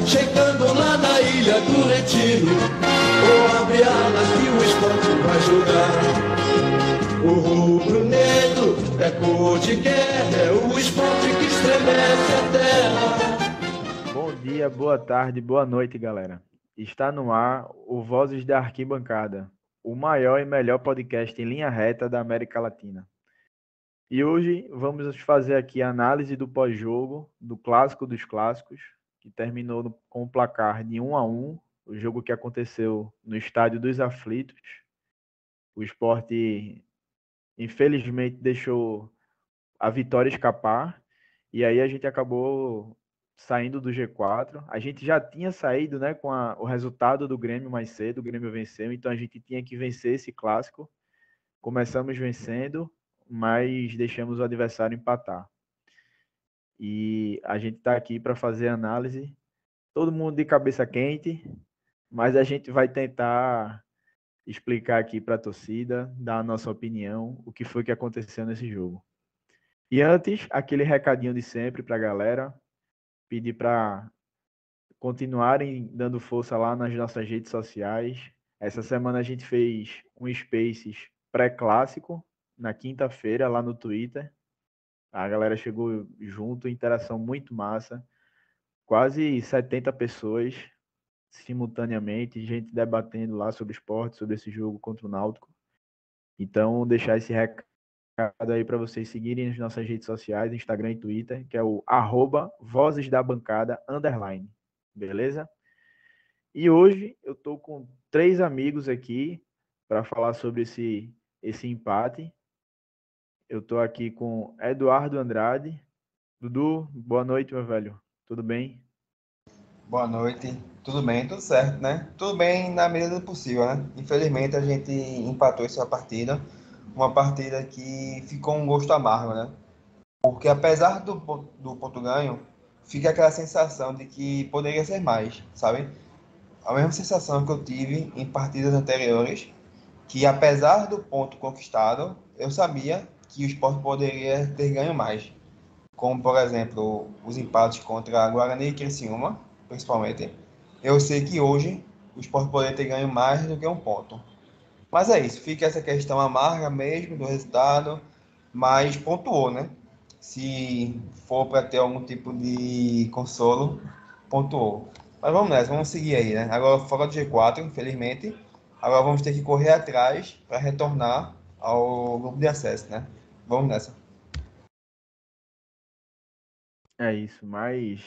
chegando lá na ilha do Retiro. Ou abre alas que o esporte vai jogar. O rubro-negro é cor de guerra, é o esporte que estremece a terra. Bom dia, boa tarde, boa noite, galera. Está no ar o Vozes da Arquibancada, o maior e melhor podcast em linha reta da América Latina. E hoje vamos fazer aqui a análise do pós-jogo do Clássico dos Clássicos, que terminou com o placar de 1-1, o jogo que aconteceu no Estádio dos Aflitos. O Sport, infelizmente, deixou a vitória escapar, e aí a gente acabou saindo do G4. A gente já tinha saído, né, com o resultado do Grêmio mais cedo, o Grêmio venceu, então a gente tinha que vencer esse clássico. Começamos vencendo, mas deixamos o adversário empatar. E a gente está aqui para fazer análise, todo mundo de cabeça quente, mas a gente vai tentar explicar aqui para a torcida, dar a nossa opinião, o que foi que aconteceu nesse jogo. E antes, aquele recadinho de sempre para a galera, pedir para continuarem dando força lá nas nossas redes sociais. Essa semana a gente fez um Spaces pré-clássico, na quinta-feira, lá no Twitter. A galera chegou junto, interação muito massa. Quase 70 pessoas simultaneamente, gente debatendo lá sobre esporte, sobre esse jogo contra o Náutico. Então, deixar esse recado aí para vocês seguirem nas nossas redes sociais, Instagram e Twitter, que é o @vozesdabancada_. Beleza? E hoje eu estou com 3 amigos aqui para falar sobre esse empate. Eu estou aqui com Eduardo Andrade. Dudu, boa noite, meu velho. Tudo bem? Boa noite, tudo bem, tudo certo, né? Tudo bem na medida do possível, né? Infelizmente a gente empatou essa partida, uma partida que ficou um gosto amargo, né? Porque apesar do ponto ganho, fica aquela sensação de que poderia ser mais, sabe? A mesma sensação que eu tive em partidas anteriores, que apesar do ponto conquistado, eu sabia que o Sport poderia ter ganho mais. Como, por exemplo, os empates contra Guarani e Criciúma, principalmente. Eu sei que hoje o Sport poderia ter ganho mais do que um ponto. Mas é isso, fica essa questão amarga mesmo do resultado, mas pontuou, né? Se for para ter algum tipo de consolo, pontuou. Mas vamos nessa, vamos seguir aí, né? Agora fora do G4, infelizmente, agora vamos ter que correr atrás para retornar ao grupo de acesso, né? Vamos nessa. É isso, mas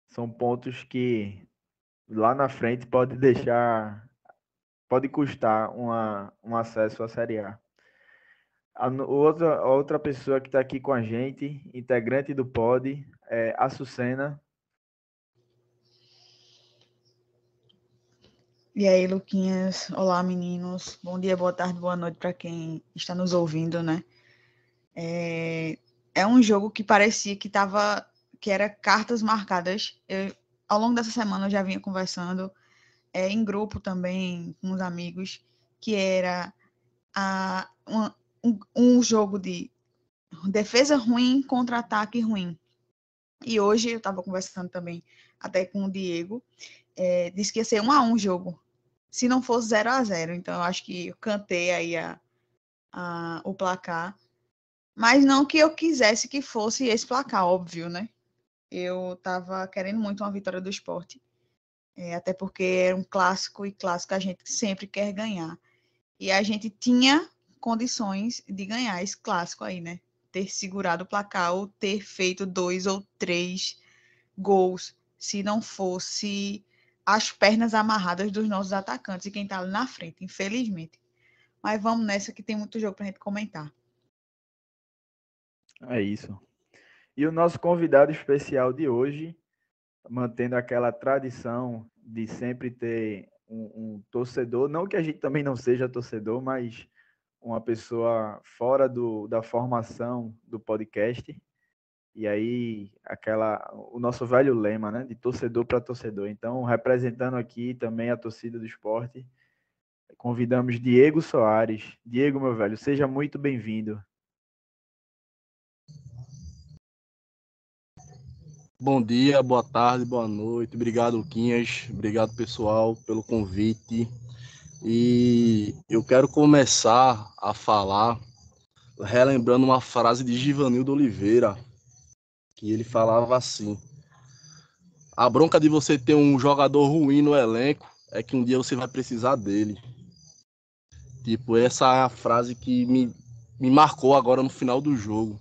são pontos que lá na frente pode custar um acesso à Série A. A outra pessoa que está aqui com a gente, integrante do Pod, é a Sucena. E aí, Luquinhas? Olá, meninos. Bom dia, boa tarde, boa noite para quem está nos ouvindo, né? É um jogo que parecia que era cartas marcadas. Ao longo dessa semana eu já vinha conversando em grupo também com os amigos, que era um jogo de defesa ruim contra ataque ruim. E hoje eu estava conversando também até com o Diego, disse que ia ser 1-1 o jogo, se não fosse 0-0. Então eu acho que eu cantei aí o placar, mas não que eu quisesse que fosse esse placar, óbvio, né? Eu estava querendo muito uma vitória do Sport, até porque era um clássico, e clássico a gente sempre quer ganhar. E a gente tinha condições de ganhar esse clássico aí, né? Ter segurado o placar ou ter feito 2 ou 3 gols, se não fosse as pernas amarradas dos nossos atacantes e quem está ali na frente, infelizmente. Mas vamos nessa que tem muito jogo para a gente comentar. É isso. E o nosso convidado especial de hoje, mantendo aquela tradição de sempre ter um torcedor, não que a gente também não seja torcedor, mas uma pessoa fora da formação do podcast. E aí, o nosso velho lema, né? De torcedor para torcedor. Então, representando aqui também a torcida do esporte, convidamos Diego Soares. Diego, meu velho, seja muito bem-vindo. Bom dia, boa tarde, boa noite. Obrigado, Luquinhas. Obrigado, pessoal, pelo convite. E eu quero começar a falar relembrando uma frase de Givanildo Oliveira, que ele falava assim: a bronca de você ter um jogador ruim no elenco é que um dia você vai precisar dele. Tipo, essa é a frase que me marcou agora no final do jogo.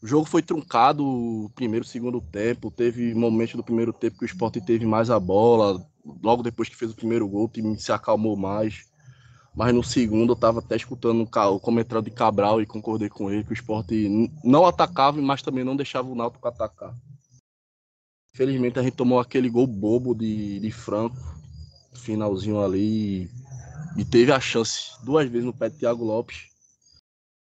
O jogo foi truncado o primeiro, segundo tempo. Teve momentos do primeiro tempo que o Sport teve mais a bola. Logo depois que fez o primeiro gol, o time se acalmou mais. Mas no segundo, eu estava até escutando o comentário de Cabral e concordei com ele que o Sport não atacava, mas também não deixava o Náutico atacar. Infelizmente, a gente tomou aquele gol bobo de Franco, finalzinho ali, e teve a chance 2 vezes no pé de Thiago Lopes,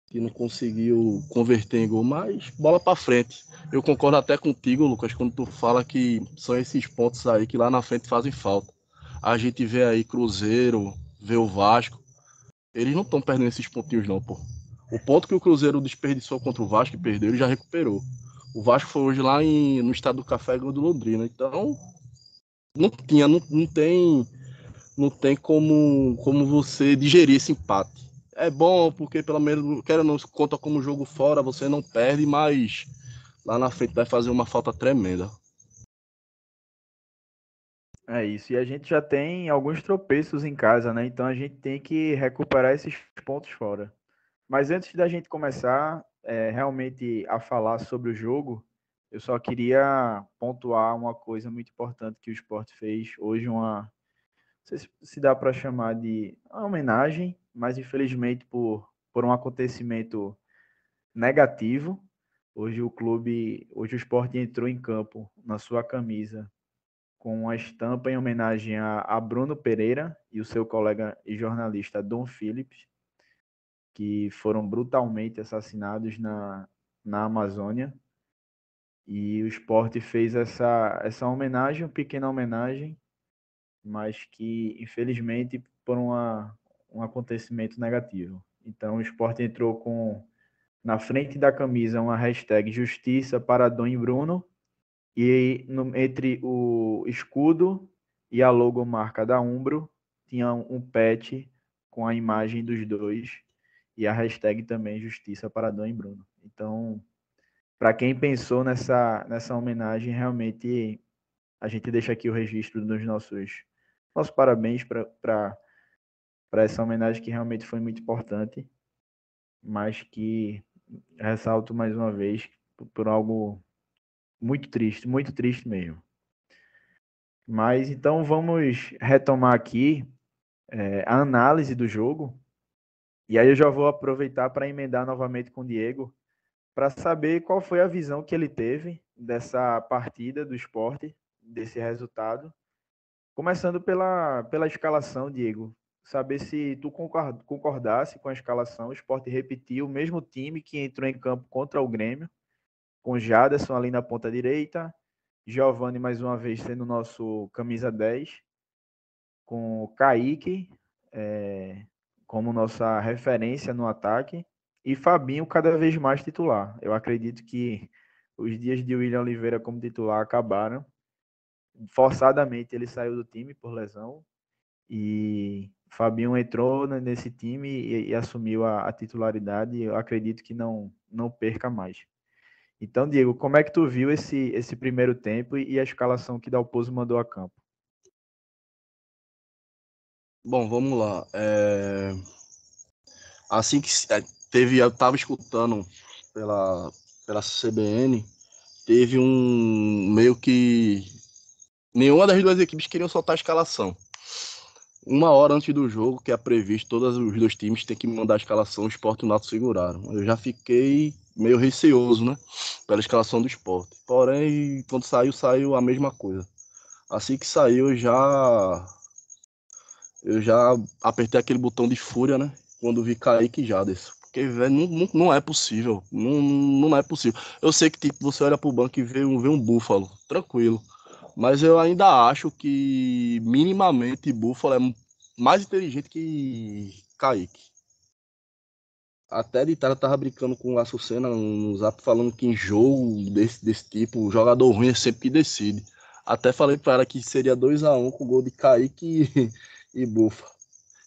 que não conseguiu converter em gol, mas bola para frente. Eu concordo até contigo, Lucas, quando tu fala que são esses pontos aí que lá na frente fazem falta. A gente vê aí Cruzeiro, vê o Vasco, eles não estão perdendo esses pontinhos não, pô. O ponto que o Cruzeiro desperdiçou contra o Vasco e perdeu, ele já recuperou. O Vasco foi hoje lá no Estado do Café e ganhou do Londrina, então não tem como você digerir esse empate. É bom porque pelo menos, quer ou não, conta como jogo fora, você não perde, mas lá na frente vai fazer uma falta tremenda. É isso. E a gente já tem alguns tropeços em casa, né? Então a gente tem que recuperar esses pontos fora. Mas antes da gente começar realmente a falar sobre o jogo, eu só queria pontuar uma coisa muito importante que o Sport fez hoje, não sei se dá para chamar de uma homenagem, mas infelizmente por um acontecimento negativo, hoje o Sport entrou em campo na sua camisa com uma estampa em homenagem a Bruno Pereira e o seu colega e jornalista Dom Phillips, que foram brutalmente assassinados na Amazônia. E o Sport fez essa homenagem, uma pequena homenagem, mas que, infelizmente, por um acontecimento negativo. Então, o Sport entrou na frente da camisa, uma hashtag Justiça para Dom e Bruno, e entre o escudo e a logomarca da Umbro, tinha um patch com a imagem dos dois, e a hashtag também Justiça para Dom e Bruno. Então, para quem pensou nessa homenagem, realmente a gente deixa aqui o registro dos nossos parabéns para essa homenagem que realmente foi muito importante, mas que ressalto mais uma vez por algo muito triste mesmo. Mas então vamos retomar aqui a análise do jogo, e aí eu já vou aproveitar para emendar novamente com o Diego, para saber qual foi a visão que ele teve dessa partida do Sport, desse resultado. Começando pela escalação, Diego. Saber se tu concordasse com a escalação. O Sport repetiu o mesmo time que entrou em campo contra o Grêmio, com Jaderson ali na ponta direita, Giovani mais uma vez sendo nosso camisa 10, com o Kaique como nossa referência no ataque, e Fabinho cada vez mais titular. Eu acredito que os dias de William Oliveira como titular acabaram. Forçadamente ele saiu do time por lesão, e Fabinho entrou nesse time e assumiu a titularidade, e eu acredito que não perca mais. Então, Diego, como é que tu viu esse primeiro tempo e a escalação que Dalpozo mandou a campo? Bom, vamos lá. Assim que teve, eu estava escutando pela CBN, teve um meio que nenhuma das duas equipes queriam soltar a escalação. 1 hora antes do jogo, que é previsto, todos os dois times têm que mandar a escalação, o Sport e o Náutico seguraram. Eu já fiquei meio receoso, né, pela escalação do Sport. Porém, quando saiu a mesma coisa. Assim que saiu, eu já apertei aquele botão de fúria, né, quando vi Kaique e Jaderson. Porque, velho, não é possível. Não é possível. Eu sei que, tipo, você olha pro banco e vê um búfalo, tranquilo. Mas eu ainda acho que minimamente Buffalo é mais inteligente que Kaique. Até de tarde eu tava brincando com o Açucena no Zap, falando que em jogo desse tipo, o jogador ruim é sempre que decide. Até falei para ela que seria 2-1 com o gol de Kaique e Bufa.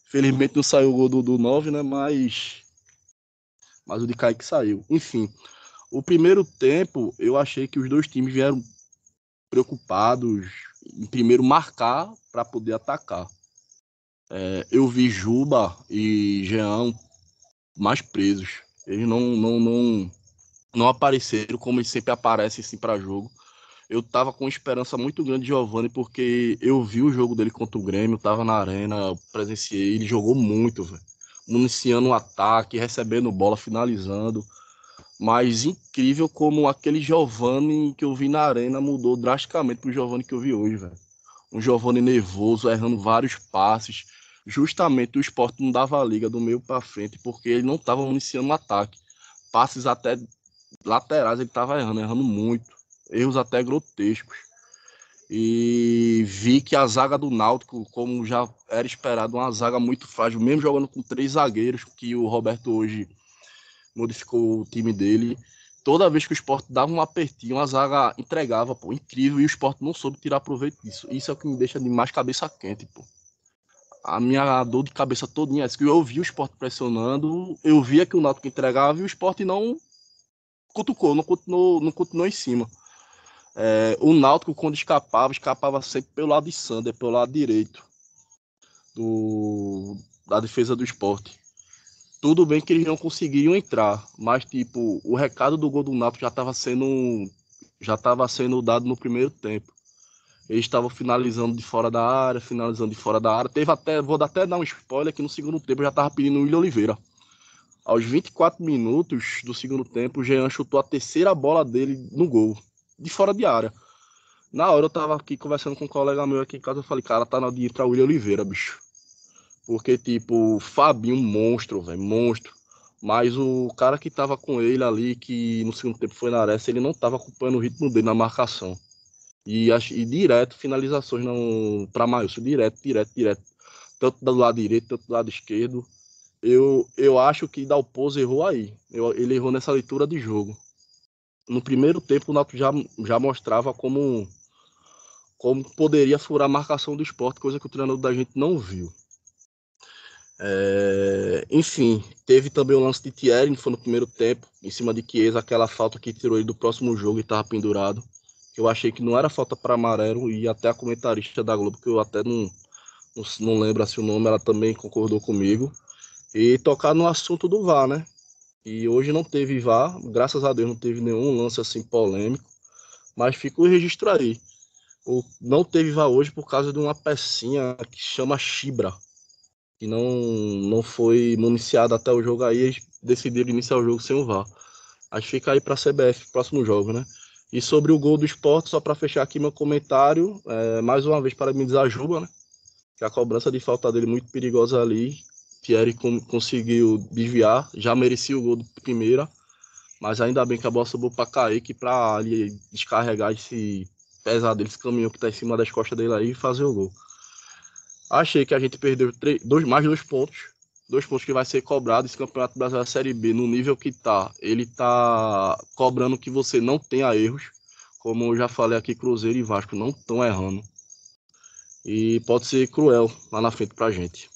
Felizmente não saiu o gol do 9, né? Mas o de Kaique saiu. Enfim, o primeiro tempo eu achei que os dois times vieram preocupados em primeiro marcar para poder atacar. Eu vi Juba e Jean mais presos. Eles não apareceram como eles sempre aparecem assim, para jogo. Eu tava com esperança muito grande de Giovani, porque eu vi o jogo dele contra o Grêmio, tava na arena, presenciei, ele jogou muito, velho. Municiando o ataque, recebendo bola, finalizando. Mas incrível como aquele Giovani que eu vi na arena mudou drasticamente pro Giovani que eu vi hoje, velho. Um Giovani nervoso, errando vários passes. Justamente o Sport não dava a liga do meio para frente, porque ele não estava municiando o ataque. Passes até laterais ele estava errando muito. Erros até grotescos. E vi que a zaga do Náutico, como já era esperado, uma zaga muito frágil, mesmo jogando com 3 zagueiros, que o Roberto hoje modificou o time dele. Toda vez que o Sport dava um apertinho, a zaga entregava, pô, incrível, e o Sport não soube tirar proveito disso. Isso é o que me deixa de mais cabeça quente, pô. A minha dor de cabeça todinha é que eu vi o Sport pressionando, eu via que o Náutico entregava e o Sport não cutucou, não continuou em cima. O Náutico, quando escapava sempre pelo lado de Sander, pelo lado direito da defesa do Sport. Tudo bem que eles não conseguiam entrar, mas tipo, o recado do gol do Náutico já estava sendo dado no primeiro tempo. Eles estavam finalizando de fora da área, finalizando de fora da área. Teve até, vou até dar um spoiler, que no segundo tempo já estava pedindo o William Oliveira. Aos 24 minutos do segundo tempo, o Jean chutou a terceira bola dele no gol, de fora de área. Na hora eu tava aqui conversando com um colega meu aqui em casa, eu falei, cara, tá na hora de entrar o William Oliveira, bicho. Porque, tipo, o Fabinho, monstro, velho, monstro. Mas o cara que tava com ele ali, que no segundo tempo foi na Aressa, ele não tava acompanhando o ritmo dele na marcação. E direto, finalizações para Maílson, direto. Tanto do lado direito, tanto do lado esquerdo. Eu acho que Dalpozo errou aí. Ele errou nessa leitura de jogo. No primeiro tempo, o Náutico já mostrava como poderia furar a marcação do Sport, coisa que o treinador da gente não viu. Enfim, teve também o lance de Thierry, foi no primeiro tempo, em cima de Chiesa, aquela falta que tirou ele do próximo jogo e estava pendurado. Eu achei que não era falta para amarelo, e até a comentarista da Globo, que eu até não lembro assim o nome, ela também concordou comigo. E tocar no assunto do VAR, né? E hoje não teve VAR, graças a Deus não teve nenhum lance assim polêmico, mas fica o registro aí. Não teve VAR hoje por causa de uma pecinha que chama Chibra, que não foi municiada até o jogo, aí eles decidiram iniciar o jogo sem o VAR. Aí fica aí para a CBF, próximo jogo, né? E sobre o gol do Sport, só para fechar aqui meu comentário, mais uma vez parabenizar a Juba, né? Que a cobrança de falta dele muito perigosa ali. Thierry conseguiu desviar, já merecia o gol de primeira, mas ainda bem que a bola subiu para Kaique para ali descarregar esse pesado, esse caminhão que está em cima das costas dele aí e fazer o gol. Achei que a gente perdeu mais 2 pontos. 2 pontos que vai ser cobrado. Esse Campeonato Brasileiro da Série B, no nível que tá, ele tá cobrando que você não tenha erros. Como eu já falei aqui, Cruzeiro e Vasco não estão errando. E pode ser cruel lá na frente pra gente.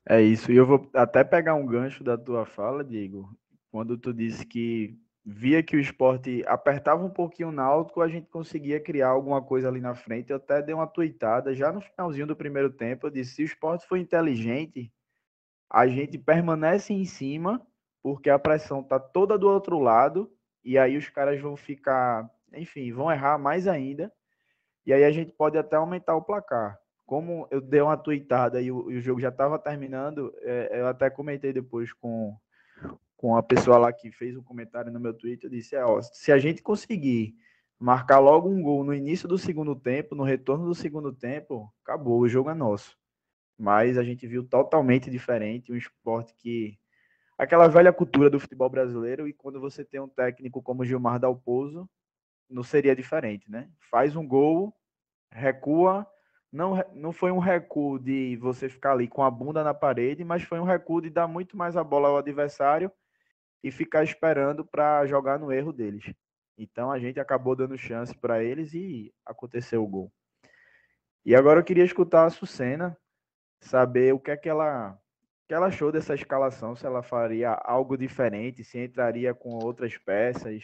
É isso. E eu vou até pegar um gancho da tua fala, Diego, quando tu disse que via que o Sport apertava um pouquinho o Náutico, a gente conseguia criar alguma coisa ali na frente. Eu até dei uma tuitada já no finalzinho do primeiro tempo. Eu disse: se o Sport for inteligente, a gente permanece em cima, porque a pressão tá toda do outro lado, e aí os caras vão ficar, enfim, vão errar mais ainda. E aí a gente pode até aumentar o placar. Como eu dei uma tuitada e o jogo já estava terminando, eu até comentei depois com a pessoa lá que fez um comentário no meu Twitter, eu disse, ó, se a gente conseguir marcar logo um gol no início do segundo tempo, no retorno do segundo tempo, acabou, o jogo é nosso. Mas a gente viu totalmente diferente, um esporte que... Aquela velha cultura do futebol brasileiro, e quando você tem um técnico como Gilmar Dalpozo, não seria diferente, né? Faz um gol, recua, não foi um recuo de você ficar ali com a bunda na parede, mas foi um recuo de dar muito mais a bola ao adversário e ficar esperando para jogar no erro deles. Então a gente acabou dando chance para eles e aconteceu o gol. E agora eu queria escutar a Sucena, saber o que ela achou dessa escalação, se ela faria algo diferente, se entraria com outras peças.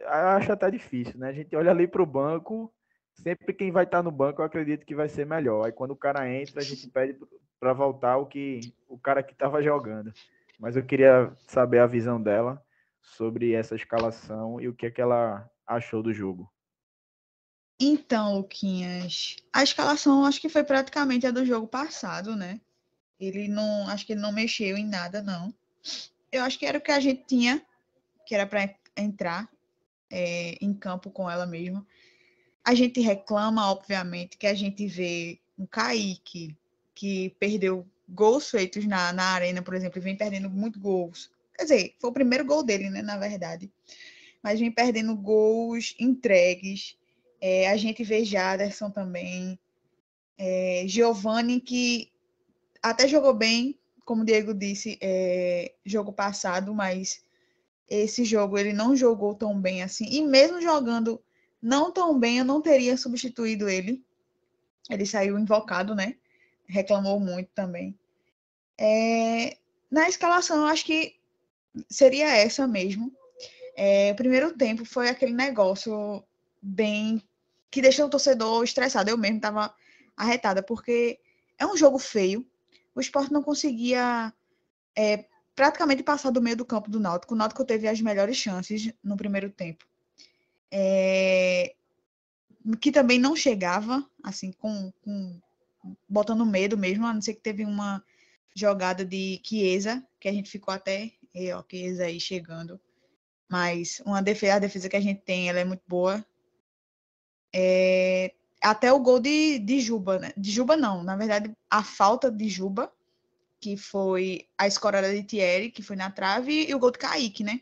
Acho até difícil, né? A gente olha ali para o banco, sempre quem vai estar no banco eu acredito que vai ser melhor. Aí quando o cara entra, a gente pede para voltar o cara que estava jogando. Mas eu queria saber a visão dela sobre essa escalação e o que é que ela achou do jogo. Então, Luquinhas, a escalação acho que foi praticamente a do jogo passado, né? Ele não, acho que ele não mexeu em nada, não. Eu acho que era o que a gente tinha, que era para entrar em campo com ela mesma. A gente reclama, obviamente, que a gente vê um Kaique que perdeu gols feitos na arena, por exemplo, e vem perdendo muito gols. Quer dizer, foi o primeiro gol dele, né, na verdade. Mas vem perdendo gols entregues. A gente vê Jaderson também. Giovani, que até jogou bem, como o Diego disse, jogo passado, mas esse jogo ele não jogou tão bem assim. E mesmo jogando não tão bem, eu não teria substituído ele. Ele saiu invocado, né? Reclamou muito também. Na escalação, eu acho que seria essa mesmo. O primeiro tempo foi aquele negócio bem que deixa o torcedor estressado. Eu mesmo estava arretada, porque é um jogo feio. O Sport não conseguia praticamente passar do meio do campo do Náutico. O Náutico teve as melhores chances no primeiro tempo. Que também não chegava, assim, botando medo mesmo, a não ser que teve uma jogada de Chiesa, que a gente ficou até, Chiesa aí chegando. Mas a defesa que a gente tem, ela é muito boa. Até o gol de Juba, né? De Juba não, na verdade, a falta de Juba, que foi a escorada de Thierry, que foi na trave, e o gol de Kaique, né?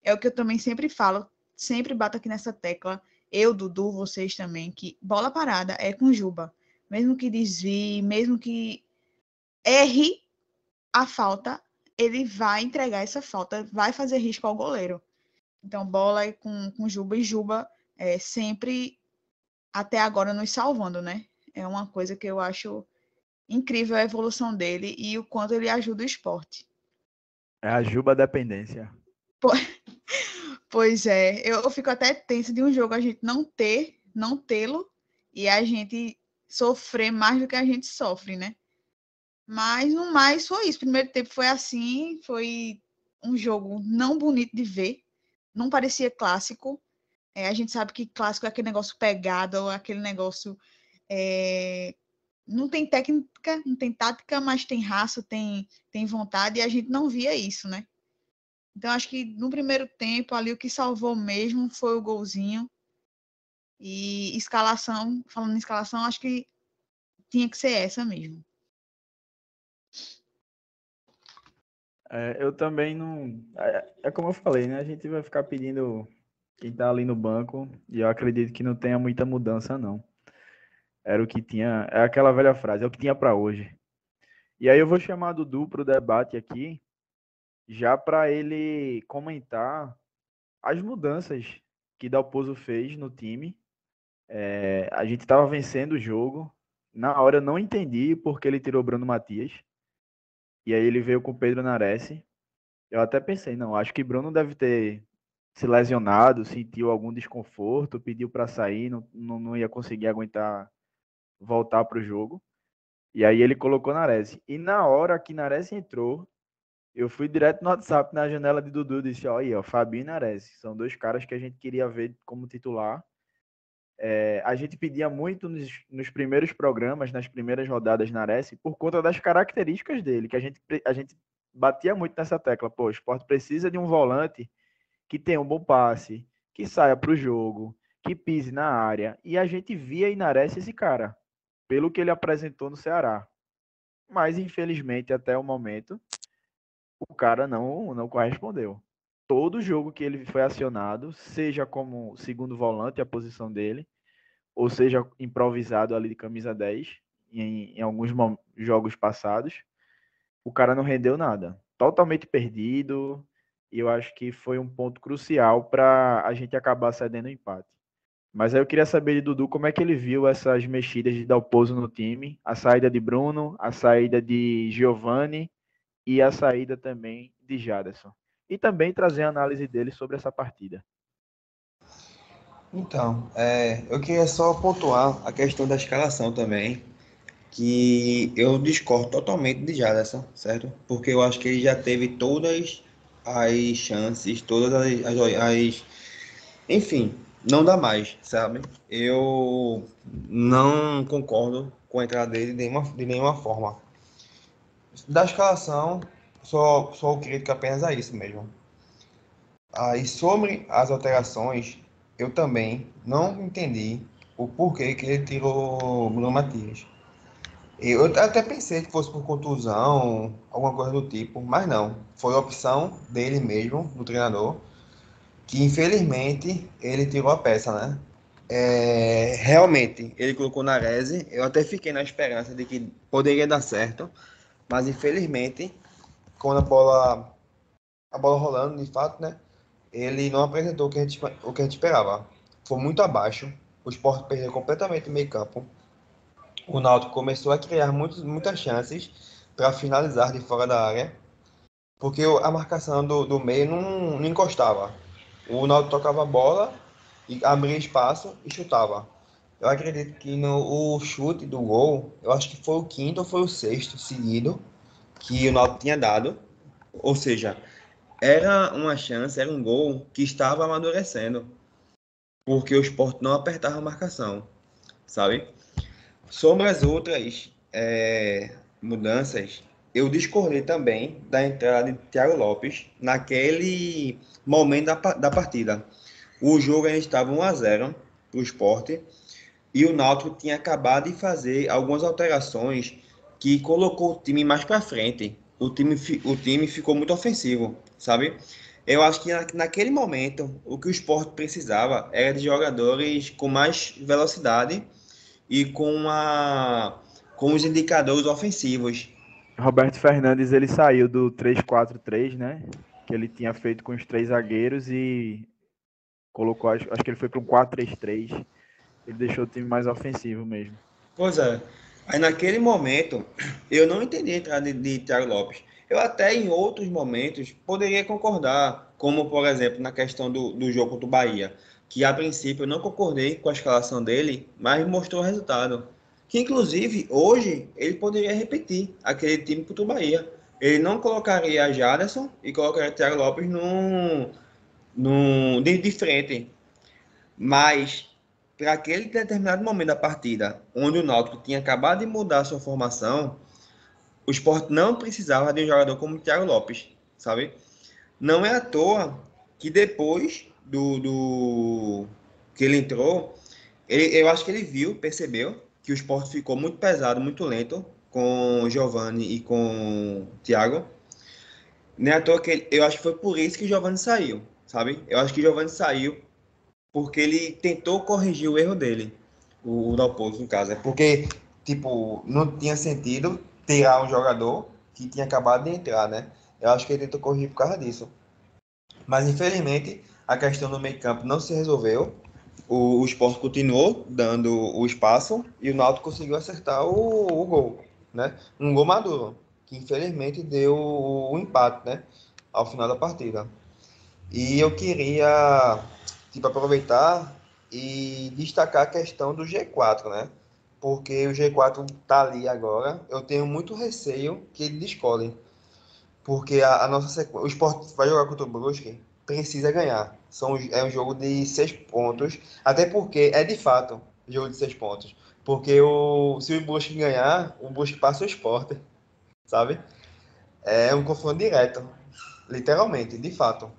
É o que eu também sempre falo, sempre bato aqui nessa tecla, eu, Dudu, vocês também, que bola parada é com Juba. Mesmo que desvie, mesmo que erre a falta, ele vai entregar essa falta, vai fazer risco ao goleiro. Então, bola é com Juba, e Juba sempre, até agora, nos salvando, né? É uma coisa que eu acho incrível a evolução dele e o quanto ele ajuda o esporte. É a Juba dependência. Pois é, eu fico até tensa de um jogo a gente não tê-lo e a gente sofrer mais do que a gente sofre, né? Mas no mais foi isso. O primeiro tempo foi assim, foi um jogo não bonito de ver, não parecia clássico. A gente sabe que clássico é aquele negócio pegado, aquele negócio. Não tem técnica, não tem tática, mas tem raça, tem vontade, e a gente não via isso, né? Então, acho que no primeiro tempo, ali, o que salvou mesmo foi o golzinho. E escalação, falando em escalação, acho que tinha que ser essa mesmo. Eu também não. É como eu falei, né? A gente vai ficar pedindo quem tá ali no banco e eu acredito que não tenha muita mudança, não. Era o que tinha. É aquela velha frase, é o que tinha para hoje. E aí eu vou chamar Dudu para o debate aqui, já para ele comentar as mudanças que Dalpozo fez no time. A gente estava vencendo o jogo. Na hora eu não entendi porque ele tirou Bruno Matias. E aí ele veio com Pedro Nares. Eu até pensei, não, acho que Bruno deve ter se lesionado, sentiu algum desconforto, pediu para sair, não ia conseguir aguentar voltar para o jogo. E aí ele colocou Nares. E na hora que Nares entrou, eu fui direto no WhatsApp na janela de Dudu e disse, ó, aí, ó, Fabinho e Nares. São dois caras que a gente queria ver como titular. A gente pedia muito nos primeiros programas, nas primeiras rodadas Nares, por conta das características dele, que a gente batia muito nessa tecla. Pô, o Sport precisa de um volante que tenha um bom passe, que saia para o jogo, que pise na área. E a gente via em Nares esse cara, pelo que ele apresentou no Ceará. Mas, infelizmente, até o momento, o cara não correspondeu. Todo jogo que ele foi acionado, seja como segundo volante, a posição dele, ou seja, improvisado ali de camisa 10 em alguns jogos passados. O cara não rendeu nada. Totalmente perdido. E eu acho que foi um ponto crucial para a gente acabar cedendo o empate. Mas aí eu queria saber de Dudu como é que ele viu essas mexidas de Dalpozo no time, a saída de Bruno, a saída de Giovani e a saída também de Jaderson. E também trazer a análise dele sobre essa partida. Então, eu queria só pontuar a questão da escalação também, que eu discordo totalmente de Jaderson, certo? Porque eu acho que ele já teve todas as chances, enfim, não dá mais, sabe? Eu não concordo com a entrada dele de nenhuma forma. Da escalação, sou crítico apenas a isso mesmo. Aí, sobre as alterações, eu também não entendi o porquê que ele tirou o Bruno Matias. Eu até pensei que fosse por contusão, alguma coisa do tipo, mas não. Foi a opção dele mesmo, do treinador, que infelizmente ele tirou a peça, né? Realmente, ele colocou Nares. Eu até fiquei na esperança de que poderia dar certo, mas infelizmente, quando a bola rolando, de fato, né? Ele não apresentou o que a gente esperava. Foi muito abaixo. O Sport perdeu completamente o meio-campo. O Náutico começou a criar muitas chances para finalizar de fora da área, porque a marcação do meio não encostava. O Náutico tocava a bola e abria espaço e chutava. Eu acredito que no o chute do gol, eu acho que foi o quinto ou foi o sexto seguido que o Náutico tinha dado. Ou seja, era uma chance, era um gol que estava amadurecendo, porque o Sport não apertava a marcação, sabe? Sobre as outras mudanças, eu discordei também da entrada de Thiago Lopes naquele momento da partida. O jogo ainda estava 1-0 para o Sport e o Náutico tinha acabado de fazer algumas alterações que colocou o time mais para frente. O time ficou muito ofensivo, sabe? Eu acho que naquele momento o que o Sport precisava era de jogadores com mais velocidade e com os indicadores ofensivos. Roberto Fernandes, ele saiu do 3-4-3, né? Que ele tinha feito com os três zagueiros e colocou, acho que ele foi para um 4-3-3. Ele deixou o time mais ofensivo mesmo. Pois é. Aí naquele momento, eu não entendi a entrada de Thiago Lopes. Eu até em outros momentos poderia concordar, como por exemplo na questão do jogo contra o Bahia, que a princípio eu não concordei com a escalação dele, mas mostrou o resultado. Que inclusive hoje ele poderia repetir aquele time contra o Bahia. Ele não colocaria Jaderson e colocaria Thiago Lopes de frente. Mas, para aquele determinado momento da partida, onde o Náutico tinha acabado de mudar a sua formação, o Sport não precisava de um jogador como o Thiago Lopes, sabe? Não é à toa que depois do que ele entrou, eu acho que ele percebeu que o Sport ficou muito pesado, muito lento com o Giovani e com o Thiago. Não é à toa que eu acho que foi por isso que o Giovani saiu, sabe? Eu acho que o Giovani saiu porque ele tentou corrigir o erro dele, o Dalpozo, no caso. É porque, tipo, não tinha sentido tirar um jogador que tinha acabado de entrar, né? Eu acho que ele tentou corrigir por causa disso. Mas, infelizmente, a questão do meio-campo não se resolveu. O Sport continuou dando o espaço e o Náutico conseguiu acertar o gol, né? Um gol maduro, que infelizmente deu o empate, né? Ao final da partida. E eu queria, tipo, aproveitar e destacar a questão do G4, né? Porque o G4 tá ali agora. Eu tenho muito receio que ele descolem. Porque a nossa sequência, o Sport vai jogar contra o Brusque, precisa ganhar. É um jogo de 6 pontos. Até porque é de fato jogo de 6 pontos. Porque se o Brusque ganhar, o Brusque passa o Sport, sabe? É um confronto direto. Literalmente, de fato.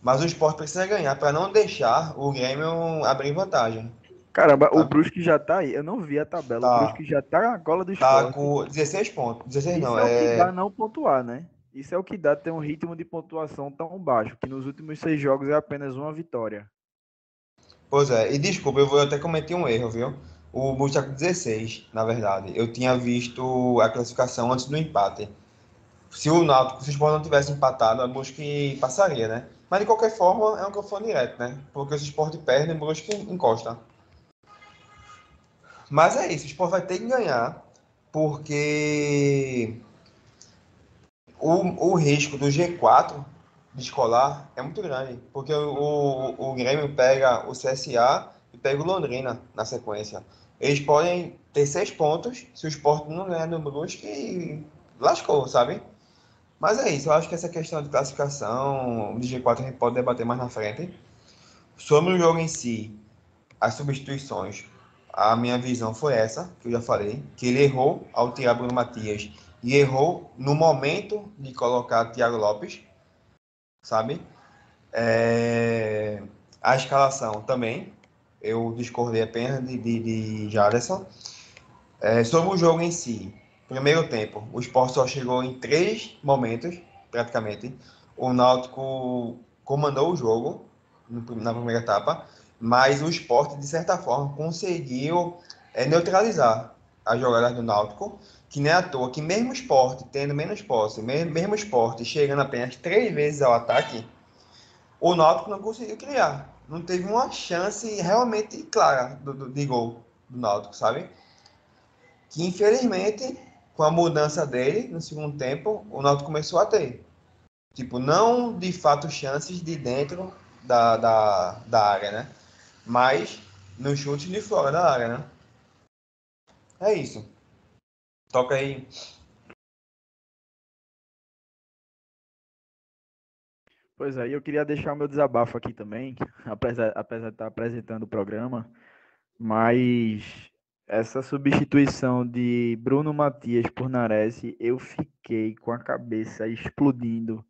Mas o Sport precisa ganhar para não deixar o Grêmio abrir vantagem. Caramba, o Sabe? Brusque já tá aí. Eu não vi a tabela. O Tá, Brusque já tá na gola do tá Sport. com 16 pontos. 16 não, Isso é o que dá não pontuar, né? Isso é o que dá ter um ritmo de pontuação tão baixo, que nos últimos 6 jogos é apenas uma vitória. Pois é, e desculpa, eu até cometi um erro, viu? O Brusque tá com 16, na verdade. Eu tinha visto a classificação antes do empate. Se o Náutico, se o Sport não tivesse empatado, a Brusque passaria, né? Mas de qualquer forma, é um confronto direto, né? Porque se o Sport perde, o Brusque encosta. Mas é isso, o Sport vai ter que ganhar, porque o risco do G4 descolar é muito grande, porque o Grêmio pega o CSA e pega o Londrina na sequência. Eles podem ter 6 pontos se o Sport não ganhar no Brusque, lascou, sabe? Mas é isso, eu acho que essa questão de classificação de G4 a gente pode debater mais na frente. Sobre o jogo em si, as substituições, a minha visão foi essa, que eu já falei, que ele errou ao tirar Bruno Matias e errou no momento de colocar Thiago Lopes, sabe? A escalação também, eu discordei apenas de Jaderson. Sobre o jogo em si, primeiro tempo, o Sport só chegou em 3 momentos, praticamente. O Náutico comandou o jogo na primeira etapa, mas o Sport, de certa forma, conseguiu neutralizar as jogadas do Náutico, que nem à toa, que mesmo o Sport tendo menos posse, mesmo o Sport chegando apenas 3 vezes ao ataque, o Náutico não conseguiu criar. Não teve uma chance realmente clara de gol do Náutico, sabe? Que infelizmente, com a mudança dele no segundo tempo, o Náutico começou a ter. Tipo, não de fato chances de dentro da área, né? Mas nos chutes de fora da área, né? É isso. Toca aí. Pois é, e eu queria deixar o meu desabafo aqui também, apesar de estar apresentando o programa, mas essa substituição de Bruno Matias por Nares, eu fiquei com a cabeça explodindo,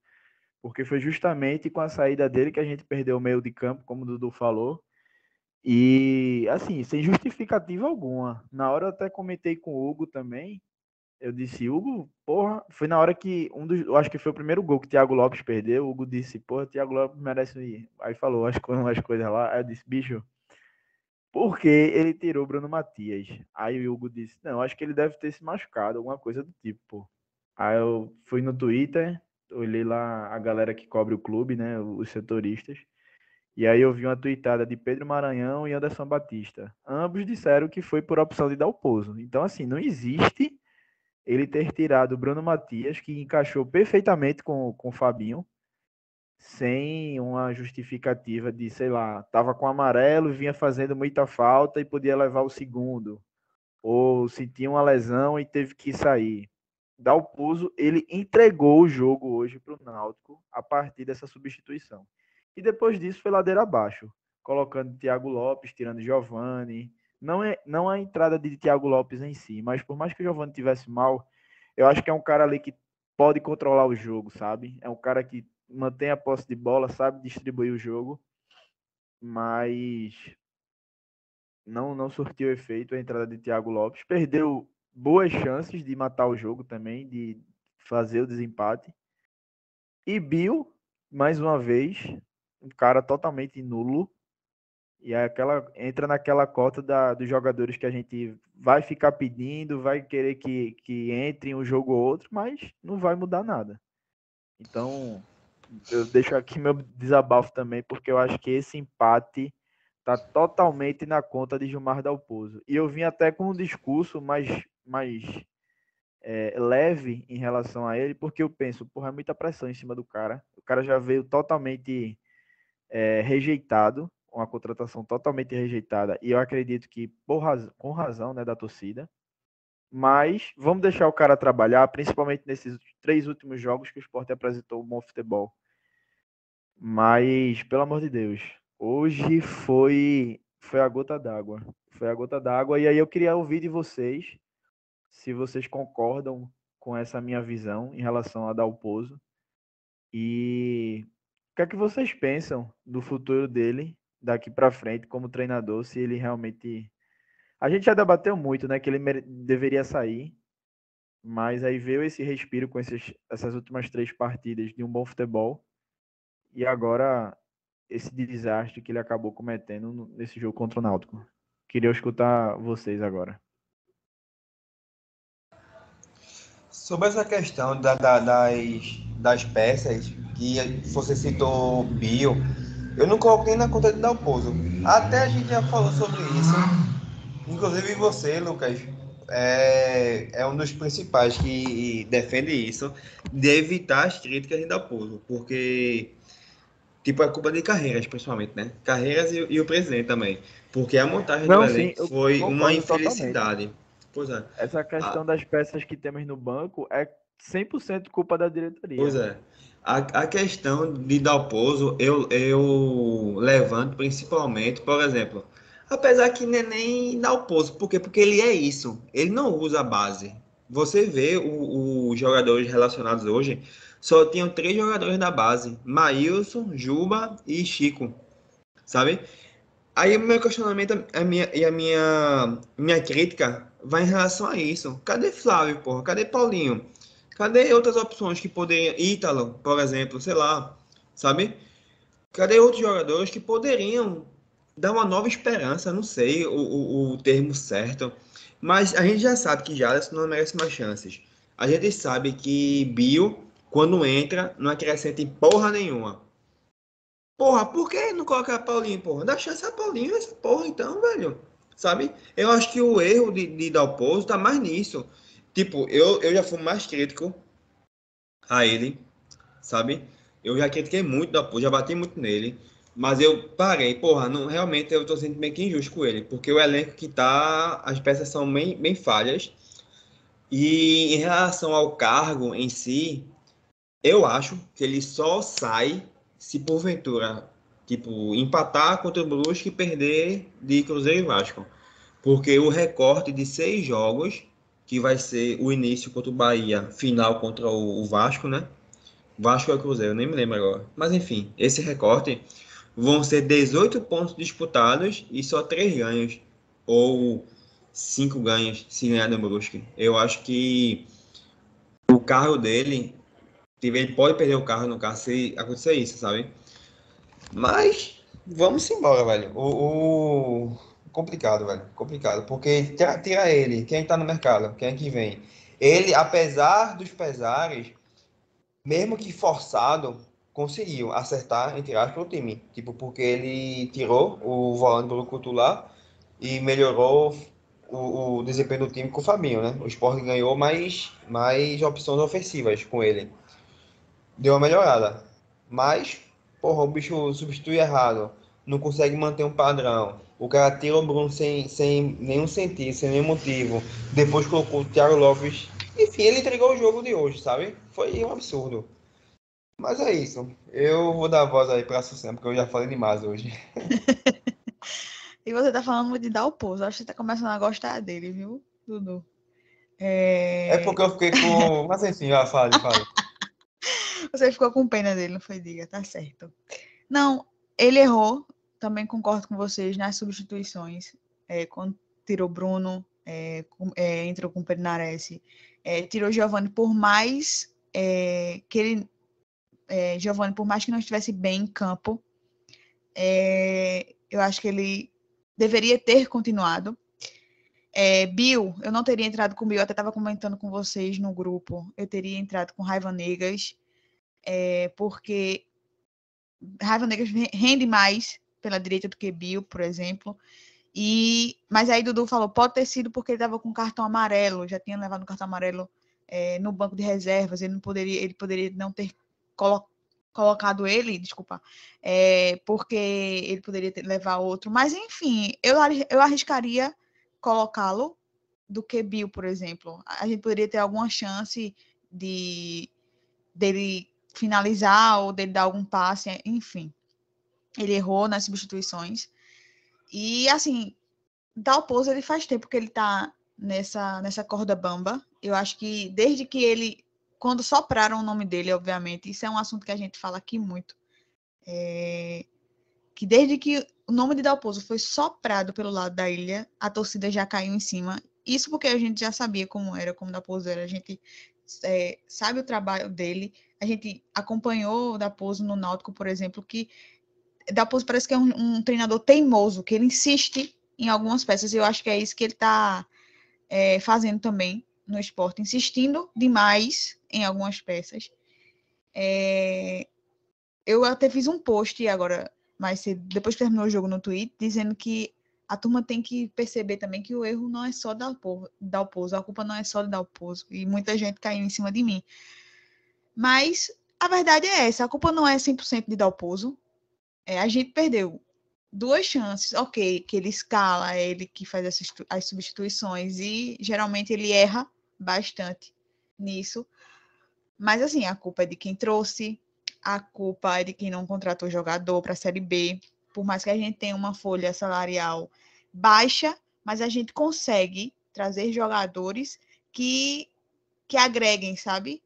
porque foi justamente com a saída dele que a gente perdeu o meio de campo, como o Dudu falou, e assim, sem justificativa alguma. Na hora eu até comentei com o Hugo também, eu disse, Hugo, porra, foi na hora que eu acho que foi o primeiro gol que o Thiago Lopes perdeu, o Hugo disse, porra, o Thiago Lopes merece ir. Aí falou umas coisas lá, aí eu disse, bicho, por que ele tirou o Bruno Matias? Aí o Hugo disse, não, acho que ele deve ter se machucado, alguma coisa do tipo, pô. Aí eu fui no Twitter, olhei lá a galera que cobre o clube, né, os setoristas, e aí eu vi uma tweetada de Pedro Maranhão e Anderson Batista. Ambos disseram que foi por opção de Dalpozo. Então, assim, não existe ele ter tirado o Bruno Matias, que encaixou perfeitamente com o Fabinho, sem uma justificativa de, sei lá, tava com amarelo, vinha fazendo muita falta e podia levar o segundo, ou sentia uma lesão e teve que sair. Dalpozo, ele entregou o jogo hoje para o Náutico a partir dessa substituição. E depois disso foi ladeira abaixo, colocando Thiago Lopes, tirando Giovani. Não a entrada de Thiago Lopes em si, mas por mais que o Giovani tivesse mal, eu acho que é um cara ali que pode controlar o jogo, sabe? É um cara que mantém a posse de bola, sabe distribuir o jogo, mas não surtiu efeito a entrada de Thiago Lopes. Perdeu boas chances de matar o jogo também, de fazer o desempate. E Bill, mais uma vez, um cara totalmente nulo. E é entra naquela cota dos jogadores que a gente vai ficar pedindo, vai querer que entre um jogo ou outro, mas não vai mudar nada. Então, eu deixo aqui meu desabafo também, porque eu acho que esse empate está totalmente na conta de Gilmar Dalpozo. E eu vim até com um discurso mais leve em relação a ele, porque eu penso, porra, é muita pressão em cima do cara. O cara já veio totalmente rejeitado, uma contratação totalmente rejeitada, e eu acredito que com razão, né, da torcida. Mas vamos deixar o cara trabalhar, principalmente nesses 3 últimos jogos que o Sport apresentou um bom futebol. Mas, pelo amor de Deus, hoje foi a gota d'água. Foi a gota d'água. E aí eu queria ouvir de vocês se vocês concordam com essa minha visão em relação a Dalpozo. E o que é que vocês pensam do futuro dele daqui para frente como treinador, se ele realmente... A gente já debateu muito, né, que ele deveria sair, mas aí veio esse respiro com essas últimas 3 partidas de um bom futebol. E agora esse desastre que ele acabou cometendo nesse jogo contra o Náutico. Queria escutar vocês agora. Sobre essa questão das peças, que você citou Bill, eu não coloquei na conta de Dalpozo. Até a gente já falou sobre isso. Inclusive você, Lucas, é um dos principais que defende isso, de evitar as críticas de Dalpozo, porque, tipo, é culpa de Carreiras, principalmente, né? Carreiras e o presidente também. Porque a montagem do Não, sim, elenco eu foi uma concordo totalmente. infelicidade. Pois é. Essa A- questão das peças que temos no banco é 100% culpa da Pois diretoria. é. A questão de Dalpozo, eu levanto principalmente, por exemplo, apesar que não é nem Dalpozo, por quê? Porque ele é isso, ele não usa a base. Você vê os jogadores relacionados hoje, só tinham 3 jogadores da base, Maílson, Juba e Chico, sabe? Aí o meu questionamento minha crítica vai em relação a isso. Cadê Flávio, porra? Cadê Paulinho? Cadê outras opções que poderiam. Ítalo, por exemplo, sei lá, sabe? Cadê outros jogadores que poderiam dar uma nova esperança? Não sei o termo certo. Mas a gente já sabe que Jaderson não merece mais chances. A gente sabe que Bill, quando entra, não acrescenta em porra nenhuma. Porra, por que não colocar Paulinho, porra? Dá chance a Paulinho essa porra, então, velho. Sabe? Eu acho que o erro de Dalpozo tá mais nisso. Tipo, eu já fui mais crítico a ele, sabe? Eu já critiquei muito Dalpozo, já bati muito nele. Mas eu parei, porra, não, realmente eu tô sendo meio que injusto com ele. Porque o elenco que tá, as peças são bem falhas. E em relação ao cargo em si, eu acho que ele só sai se porventura, tipo, empatar contra o Brusque e perder de Cruzeiro e Vasco. Porque o recorte de 6 jogos, que vai ser o início contra o Bahia, final contra o Vasco, né? Vasco é o Cruzeiro, nem me lembro agora. Mas enfim, esse recorte vão ser 18 pontos disputados e só 3 ganhos. Ou 5 ganhos se ganhar do Brusque. Eu acho que o carro dele ele pode perder o carro no carro se acontecer isso, sabe? Mas vamos embora, velho. Complicado, velho. Complicado. Porque tira ele. Quem tá no mercado? Quem é que vem? Ele, apesar dos pesares, mesmo que forçado, conseguiu acertar, entre aspas, o time. Tipo, porque ele tirou o volante do Brucutu lá e melhorou o desempenho do time com o Fabinho, né? O Sport ganhou mais opções ofensivas com ele. Deu uma melhorada. Mas, porra, o bicho substitui errado. Não consegue manter um padrão. O cara tira o Bruno sem nenhum sentido, sem nenhum motivo. Depois colocou o Thiago Lopes. Enfim, ele entregou o jogo de hoje, sabe? Foi um absurdo. Mas é isso. Eu vou dar a voz aí pra Susan, porque eu já falei demais hoje. E você tá falando muito de Dalpozo. Acho que você tá começando a gostar dele, viu, Dudu? É, É porque eu fiquei com. Mas enfim, já fale. Você ficou com pena dele, não foi? Diga, tá certo. Não, ele errou. Também concordo com vocês nas substituições. Quando tirou Bruno, entrou com o Pednares, tirou Giovani por mais que ele. Giovani, por mais que não estivesse bem em campo, eu acho que ele deveria ter continuado. Bill, eu não teria entrado com Bill, eu até estava comentando com vocês no grupo. Eu teria entrado com Raiva Negas, porque Raiva Negas rende mais pela direita do que Bill, por exemplo. Mas aí Dudu falou, pode ter sido porque ele estava com cartão amarelo, já tinha levado um cartão amarelo no banco de reservas, ele poderia não ter colocado ele, desculpa, porque ele poderia levar outro. Mas enfim, eu arriscaria colocá-lo do que Bill, por exemplo. A gente poderia ter alguma chance dele finalizar ou dele dar algum passe, enfim. Ele errou nas substituições. E, assim, Dalpozo, ele faz tempo que ele tá nessa corda bamba. Eu acho que desde que ele... Quando sopraram o nome dele, obviamente, isso é um assunto que a gente fala aqui muito, que desde que o nome de Dalpozo foi soprado pelo lado da ilha, a torcida já caiu em cima. Isso porque a gente já sabia como Dalpozo era. A gente sabe o trabalho dele. A gente acompanhou o Dalpozo no Náutico, por exemplo, que Dalpozo parece que é um treinador teimoso, que ele insiste em algumas peças, e eu acho que é isso que ele está fazendo também no Sport, insistindo demais em algumas peças. Eu até fiz um post agora, mais cedo, depois que terminou o jogo no Twitter, dizendo que a turma tem que perceber também que o erro não é só Dalpozo, a culpa não é só de Dalpozo, e muita gente caiu em cima de mim. Mas a verdade é essa, a culpa não é 100% de Dalpozo. A gente perdeu 2 chances, ok, que ele escala, é ele que faz as substituições, e geralmente ele erra bastante nisso. Mas, assim, a culpa é de quem trouxe, a culpa é de quem não contratou jogador para a Série B. Por mais que a gente tenha uma folha salarial baixa, mas a gente consegue trazer jogadores que agreguem, sabe?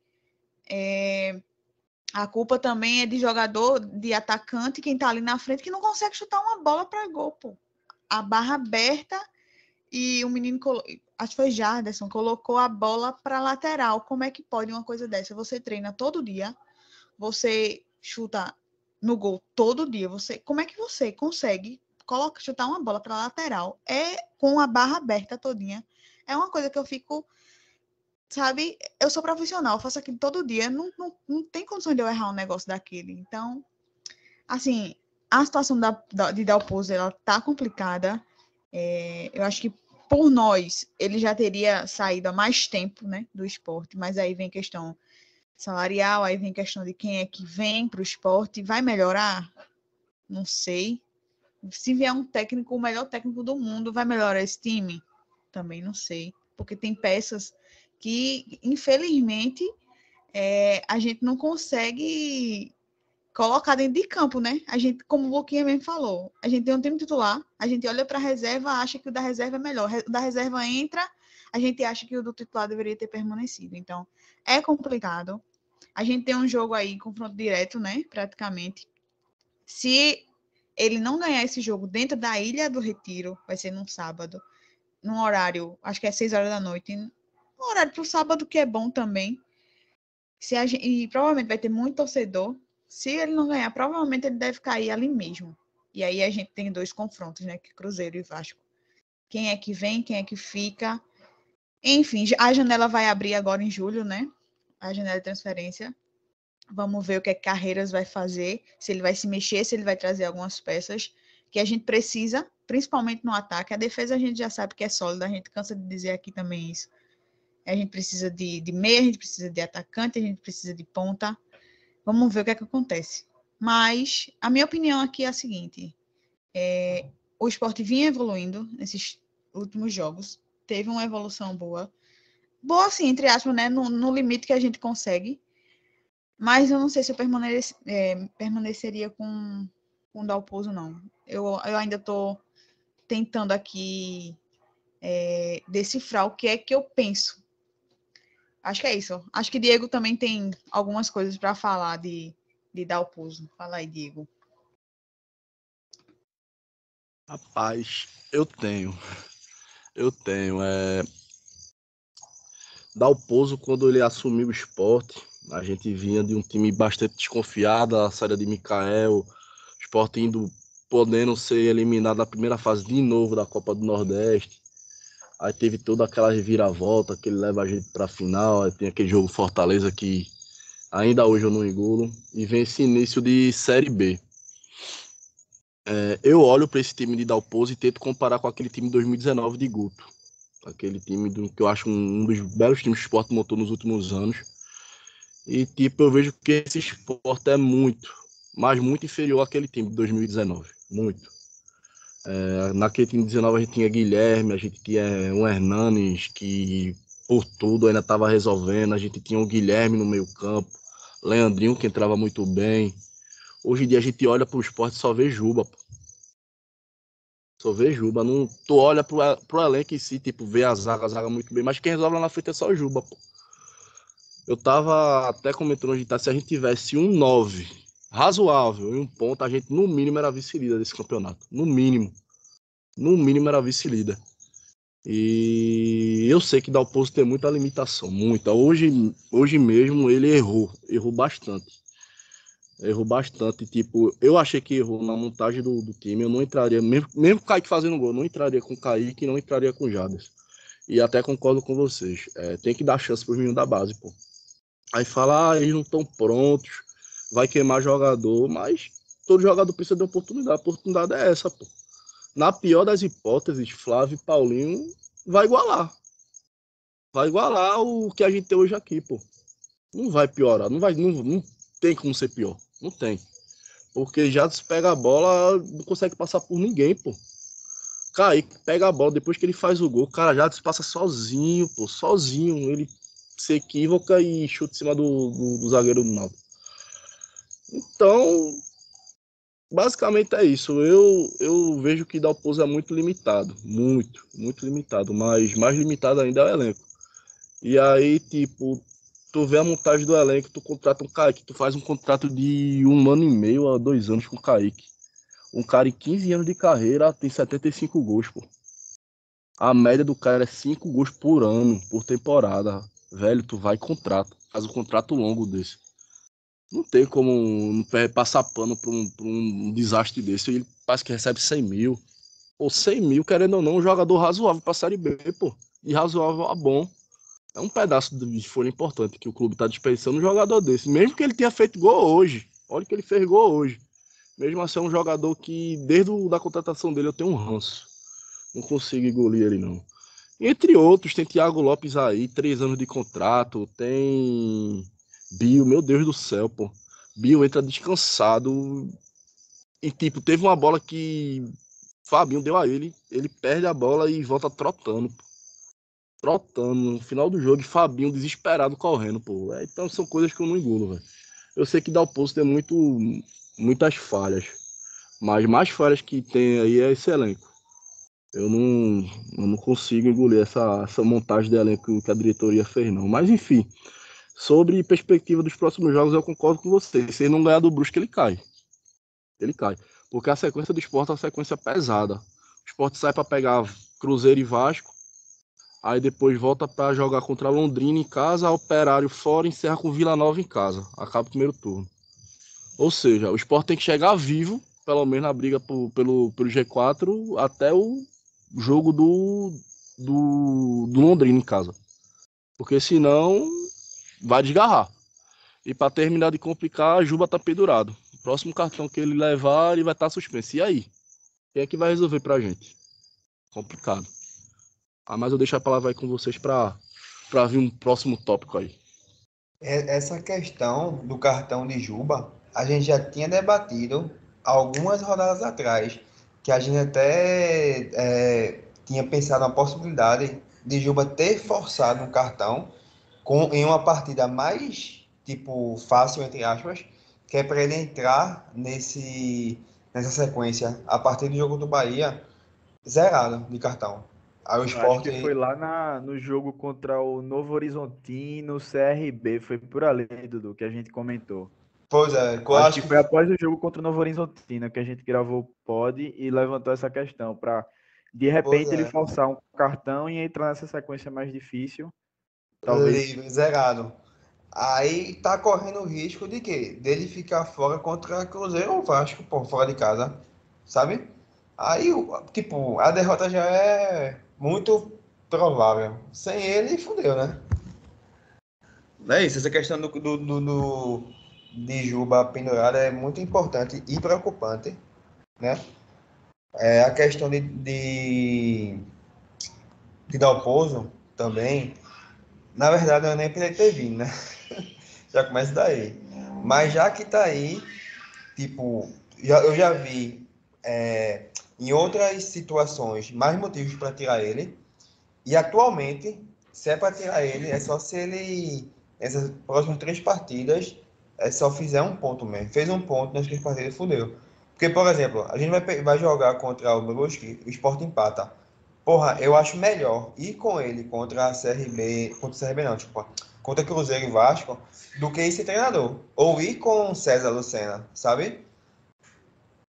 A culpa também é de jogador, de atacante, quem tá ali na frente, que não consegue chutar uma bola para gol, pô. A barra aberta e o menino, acho que foi Jarderson, colocou a bola para lateral. Como é que pode uma coisa dessa? Você treina todo dia, você chuta no gol todo dia. Como é que você consegue chutar uma bola para lateral? Com a barra aberta todinha. É uma coisa que eu fico... Sabe, eu sou profissional, faço aquilo todo dia, não tem condição de eu errar um negócio daquele. Então, assim, a situação de Dalpozo, ela tá complicada. Eu acho que, por nós, ele já teria saído há mais tempo, né, do esporte, mas aí vem questão salarial, aí vem questão de quem é que vem para o esporte. Vai melhorar? Não sei. Se vier um técnico, o melhor técnico do mundo, vai melhorar esse time? Também não sei, porque tem peças que, infelizmente, a gente não consegue colocar dentro de campo, né? A gente, como o Luquinha mesmo falou, a gente tem um time titular, a gente olha para a reserva, acha que o da reserva é melhor. O da reserva entra, a gente acha que o do titular deveria ter permanecido. Então, é complicado. A gente tem um jogo aí, confronto direto, né? Praticamente. Se ele não ganhar esse jogo dentro da Ilha do Retiro, vai ser num sábado, num horário, acho que é 6 horas da noite, um horário para o sábado que é bom também. E provavelmente vai ter muito torcedor. Se ele não ganhar, provavelmente ele deve cair ali mesmo. E aí a gente tem 2 confrontos, né? Que Cruzeiro e Vasco. Quem é que vem, quem é que fica. Enfim, a janela vai abrir agora em julho, né? A janela de transferência. Vamos ver o que é que Carreiras vai fazer, se ele vai se mexer, se ele vai trazer algumas peças que a gente precisa, principalmente no ataque. A defesa a gente já sabe que é sólida, a gente cansa de dizer aqui também isso. A gente precisa de meia, a gente precisa de atacante, a gente precisa de ponta. Vamos ver o que é que acontece. Mas a minha opinião aqui é a seguinte: o Sport vinha evoluindo nesses últimos jogos, teve uma evolução boa. Boa, assim, entre aspas, né? No limite que a gente consegue. Mas eu não sei se eu permaneceria com o Dalpozo, não. Eu ainda estou tentando aqui decifrar o que é que eu penso. Acho que é isso. Acho que Diego também tem algumas coisas para falar de Dalpozo. Fala aí, Diego. Rapaz, eu tenho. Dalpozo, quando ele assumiu o Sport, a gente vinha de um time bastante desconfiado, a saída de Mikael, o Sport podendo ser eliminado na primeira fase de novo da Copa do Nordeste. Aí teve toda aquela reviravolta que ele leva a gente para a final. Aí tem aquele jogo Fortaleza que ainda hoje eu não engulo. E vem esse início de Série B. Eu olho para esse time de Dalpozo e tento comparar com aquele time de 2019 de Guto. Aquele time que eu acho um dos belos times que o Sport montou nos últimos anos. E tipo, eu vejo que esse Sport é muito, mas muito inferior àquele time de 2019. Muito. Naquele time de 19 a gente tinha Guilherme, a gente tinha um Hernanes que por tudo ainda estava resolvendo, a gente tinha o Guilherme no meio campo, Leandrinho que entrava muito bem. Hoje em dia a gente olha pro Sport e só vê Juba, pô. Só vê Juba. Não, tu olha pro elenco em si, tipo, vê a zaga muito bem, mas quem resolve lá na frente é só o Juba, pô. Eu tava até comentando hoje, se a gente tivesse um 9 razoável e um ponto, a gente no mínimo era vice-líder desse campeonato. No mínimo era vice-líder. E eu sei que Dalpozo tem muita limitação, muita. Hoje mesmo ele errou bastante. Errou bastante. Tipo, eu achei que errou na montagem do time. Eu não entraria, mesmo o Kaique fazendo gol, eu não entraria com o Kaique e não entraria com o Jaders. E até concordo com vocês. Tem que dar chance pros meninos da base, pô. Aí fala, eles não estão prontos, vai queimar jogador, mas todo jogador precisa de oportunidade. A oportunidade é essa, pô. Na pior das hipóteses, Flávio e Paulinho vai igualar. Vai igualar o que a gente tem hoje aqui, pô. Não vai piorar, não tem como ser pior. Não tem. Porque já se pega a bola, não consegue passar por ninguém, pô. Kaique pega a bola, depois que ele faz o gol, o cara já passa sozinho, pô, sozinho. Ele se equivoca e chuta em cima do zagueiro do Náutico. Então, basicamente é isso. Eu vejo que Dalpozo é muito limitado. Muito limitado. Mas mais limitado ainda é o elenco. E aí, tipo, tu vê a montagem do elenco, tu contrata um Kaique, tu faz um contrato de 1 ano e meio a 2 anos com o Kaique. Um cara em 15 anos de carreira tem 75 gols, pô. A média do cara é 5 gols por ano, por temporada. Velho, tu vai e contrata. Faz um contrato longo desse. Não tem como passar pano pra um desastre desse. Ele parece que recebe 100 mil. Pô, 100 mil, querendo ou não, um jogador razoável pra Série B, pô. E razoável a bom. É um pedaço de folha importante que o clube tá dispensando um jogador desse. Mesmo que ele tenha feito gol hoje. Olha que ele fez gol hoje. Mesmo assim, é um jogador que, desde a contratação dele, eu tenho um ranço. Não consigo engolir ele, não. Entre outros, tem Thiago Lopes aí, 3 anos de contrato. Tem Bill, meu Deus do céu, pô. Bill entra descansado. E, tipo, teve uma bola que Fabinho deu a ele. Ele perde a bola e volta trotando, pô. Trotando no final do jogo. E Fabinho desesperado correndo, pô. Então são coisas que eu não engulo, velho. Eu sei que Dalpozo tem muitas falhas. Mas mais falhas que tem aí é esse elenco. Eu não consigo engolir essa montagem de elenco que a diretoria fez, não. Mas, enfim, sobre perspectiva dos próximos jogos, eu concordo com você. Se ele não ganhar do Brusque, ele cai. Ele cai. Porque a sequência do Sport é uma sequência pesada. O Sport sai para pegar Cruzeiro e Vasco, aí depois volta para jogar contra Londrina em casa, Operário fora e encerra com Vila Nova em casa. Acaba o primeiro turno. Ou seja, o Sport tem que chegar vivo, pelo menos na briga pelo G4, até o jogo do Londrina em casa. Porque senão vai desgarrar. E para terminar de complicar, a Juba tá pendurado. O próximo cartão que ele levar, ele vai estar suspenso. E aí? Quem é que vai resolver pra gente? Complicado. Mas eu deixo a palavra aí com vocês para vir um próximo tópico aí. Essa questão do cartão de Juba, a gente já tinha debatido algumas rodadas atrás, que a gente até tinha pensado na possibilidade de Juba ter forçado um cartão em uma partida mais, tipo, fácil, entre aspas, que é para ele entrar nessa sequência, a partir do jogo do Bahia, zerado de cartão. Aí o Eu acho Sport. que foi lá no jogo contra o Novo Horizontino, CRB. Foi por ali, Dudu, que a gente comentou. Pois é, eu Acho acho que que foi após o jogo contra o Novo Horizontino que a gente gravou o pod e levantou essa questão para, de pois repente, ele é, forçar um cartão e entrar nessa sequência mais difícil. Talvez. livre, zerado. Aí tá correndo o risco de quê? Dele ficar fora contra Cruzeiro ou Vasco, pô, fora de casa, sabe? Aí, tipo, a derrota já é muito provável. Sem ele, fudeu, né? É isso, essa questão de Juba pendurada é muito importante e preocupante, né? A questão de Dalpozo também, na verdade, eu nem pensei ter vindo, né? Já começa daí. Mas já que tá aí, tipo, eu já vi em outras situações mais motivos para tirar ele. E atualmente, se é para tirar ele, é só se ele, nessas próximas 3 partidas, é só fizer um ponto mesmo. Fez um ponto nas 3 partidas, fudeu. Porque, por exemplo, a gente vai jogar contra o Brusque, o Sport empata. Porra, eu acho melhor ir com ele contra a CRB, contra o CRB não, tipo, contra Cruzeiro e Vasco, do que ir ser treinador. Ou ir com César Lucena, sabe?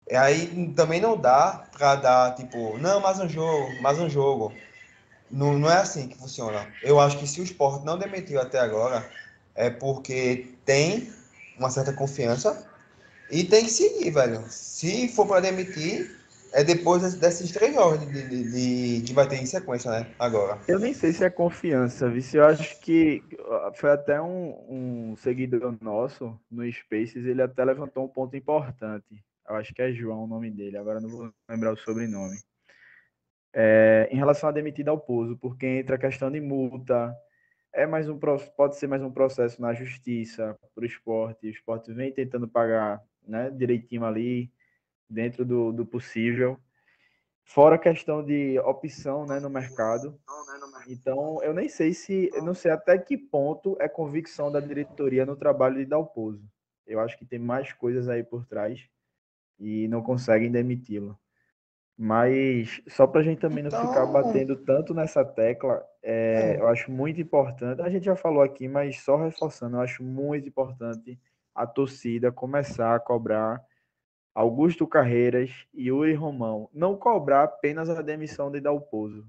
E aí também não dá pra dar, tipo, não, mais um jogo, mais um jogo. Não, não é assim que funciona. Eu acho que se o Sport não demitiu até agora, é porque tem uma certa confiança E tem que seguir, velho. Se for para demitir, é depois desses 3 jogos que vai ter em sequência, né? Agora. Eu nem sei se é confiança, vice. Eu acho que foi até um seguidor nosso no Spaces, ele até levantou um ponto importante. Eu acho que é João o nome dele, agora não vou lembrar o sobrenome. Em relação a demitir Dalpozo, porque entra a questão de multa, pode ser mais um processo na justiça para o esporte. O esporte vem tentando pagar, né, direitinho ali, dentro do possível. Fora a questão de opção, né, no mercado. Então, eu não sei até que ponto é convicção da diretoria no trabalho de Dalpozo. Eu acho que tem mais coisas aí por trás e não conseguem demiti-lo. Mas só para a gente também não ficar Então, batendo tanto nessa tecla, eu acho muito importante. A gente já falou aqui, mas só reforçando, eu acho muito importante a torcida começar a cobrar Augusto Carreiras e Yuri Romão. Não cobrar apenas a demissão de Dalpozo.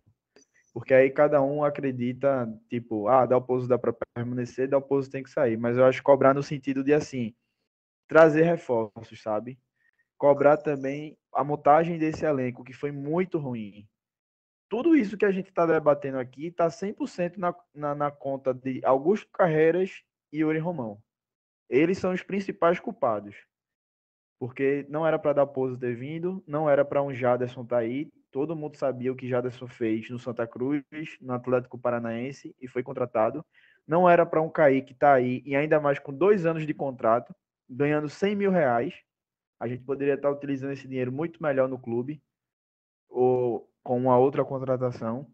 Porque aí cada um acredita, tipo, Dalpozo dá para permanecer, Dalpozo tem que sair. Mas eu acho cobrar no sentido de, assim, trazer reforços, sabe? Cobrar também a montagem desse elenco, que foi muito ruim. Tudo isso que a gente está debatendo aqui está 100% na conta de Augusto Carreiras e Yuri Romão. Eles são os principais culpados. Porque não era para Dalpozo ter vindo, não era para um Jaderson estar aí. Todo mundo sabia o que Jaderson fez no Santa Cruz, no Atlético Paranaense, e foi contratado. Não era para um Kaique estar aí, e ainda mais com 2 anos de contrato, ganhando 100 mil reais. A gente poderia estar utilizando esse dinheiro muito melhor no clube, ou com uma outra contratação.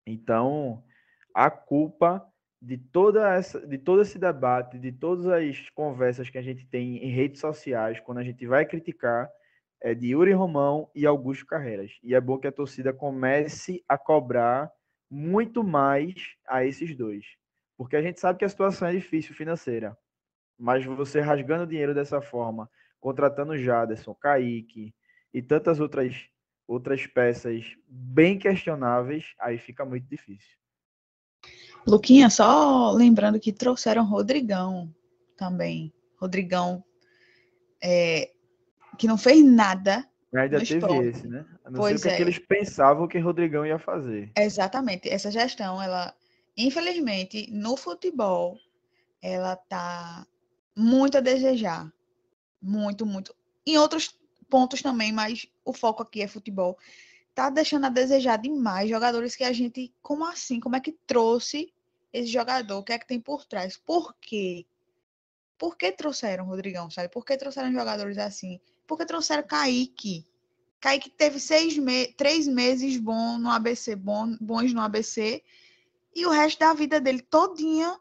Então, a culpa de todo esse debate, de todas as conversas que a gente tem em redes sociais, quando a gente vai criticar, é de Yuri Romão e Augusto Carreiras. E é bom que a torcida comece a cobrar muito mais a esses dois. Porque a gente sabe que a situação é difícil financeira. Mas você rasgando dinheiro dessa forma, contratando Jaderson, Kaique e tantas outras peças bem questionáveis, aí fica muito difícil. Luquinha, só lembrando que trouxeram Rodrigão também. Rodrigão, que não fez nada Ainda no teve esporte. esse, né? Eu não sei o Pois que é que é, eles pensavam que Rodrigão ia fazer. exatamente. Essa gestão, ela, infelizmente, no futebol, ela tá muito a desejar. Muito, muito. Em outros pontos também, mas o foco aqui é futebol. Tá deixando a desejar demais jogadores que a gente, como assim? Como é que trouxe esse jogador? O que é que tem por trás? Por quê? Por que trouxeram Rodrigão, sabe? Por que trouxeram jogadores assim? Por que trouxeram Kaique? Kaique teve 3 meses bons no ABC, e o resto da vida dele todinha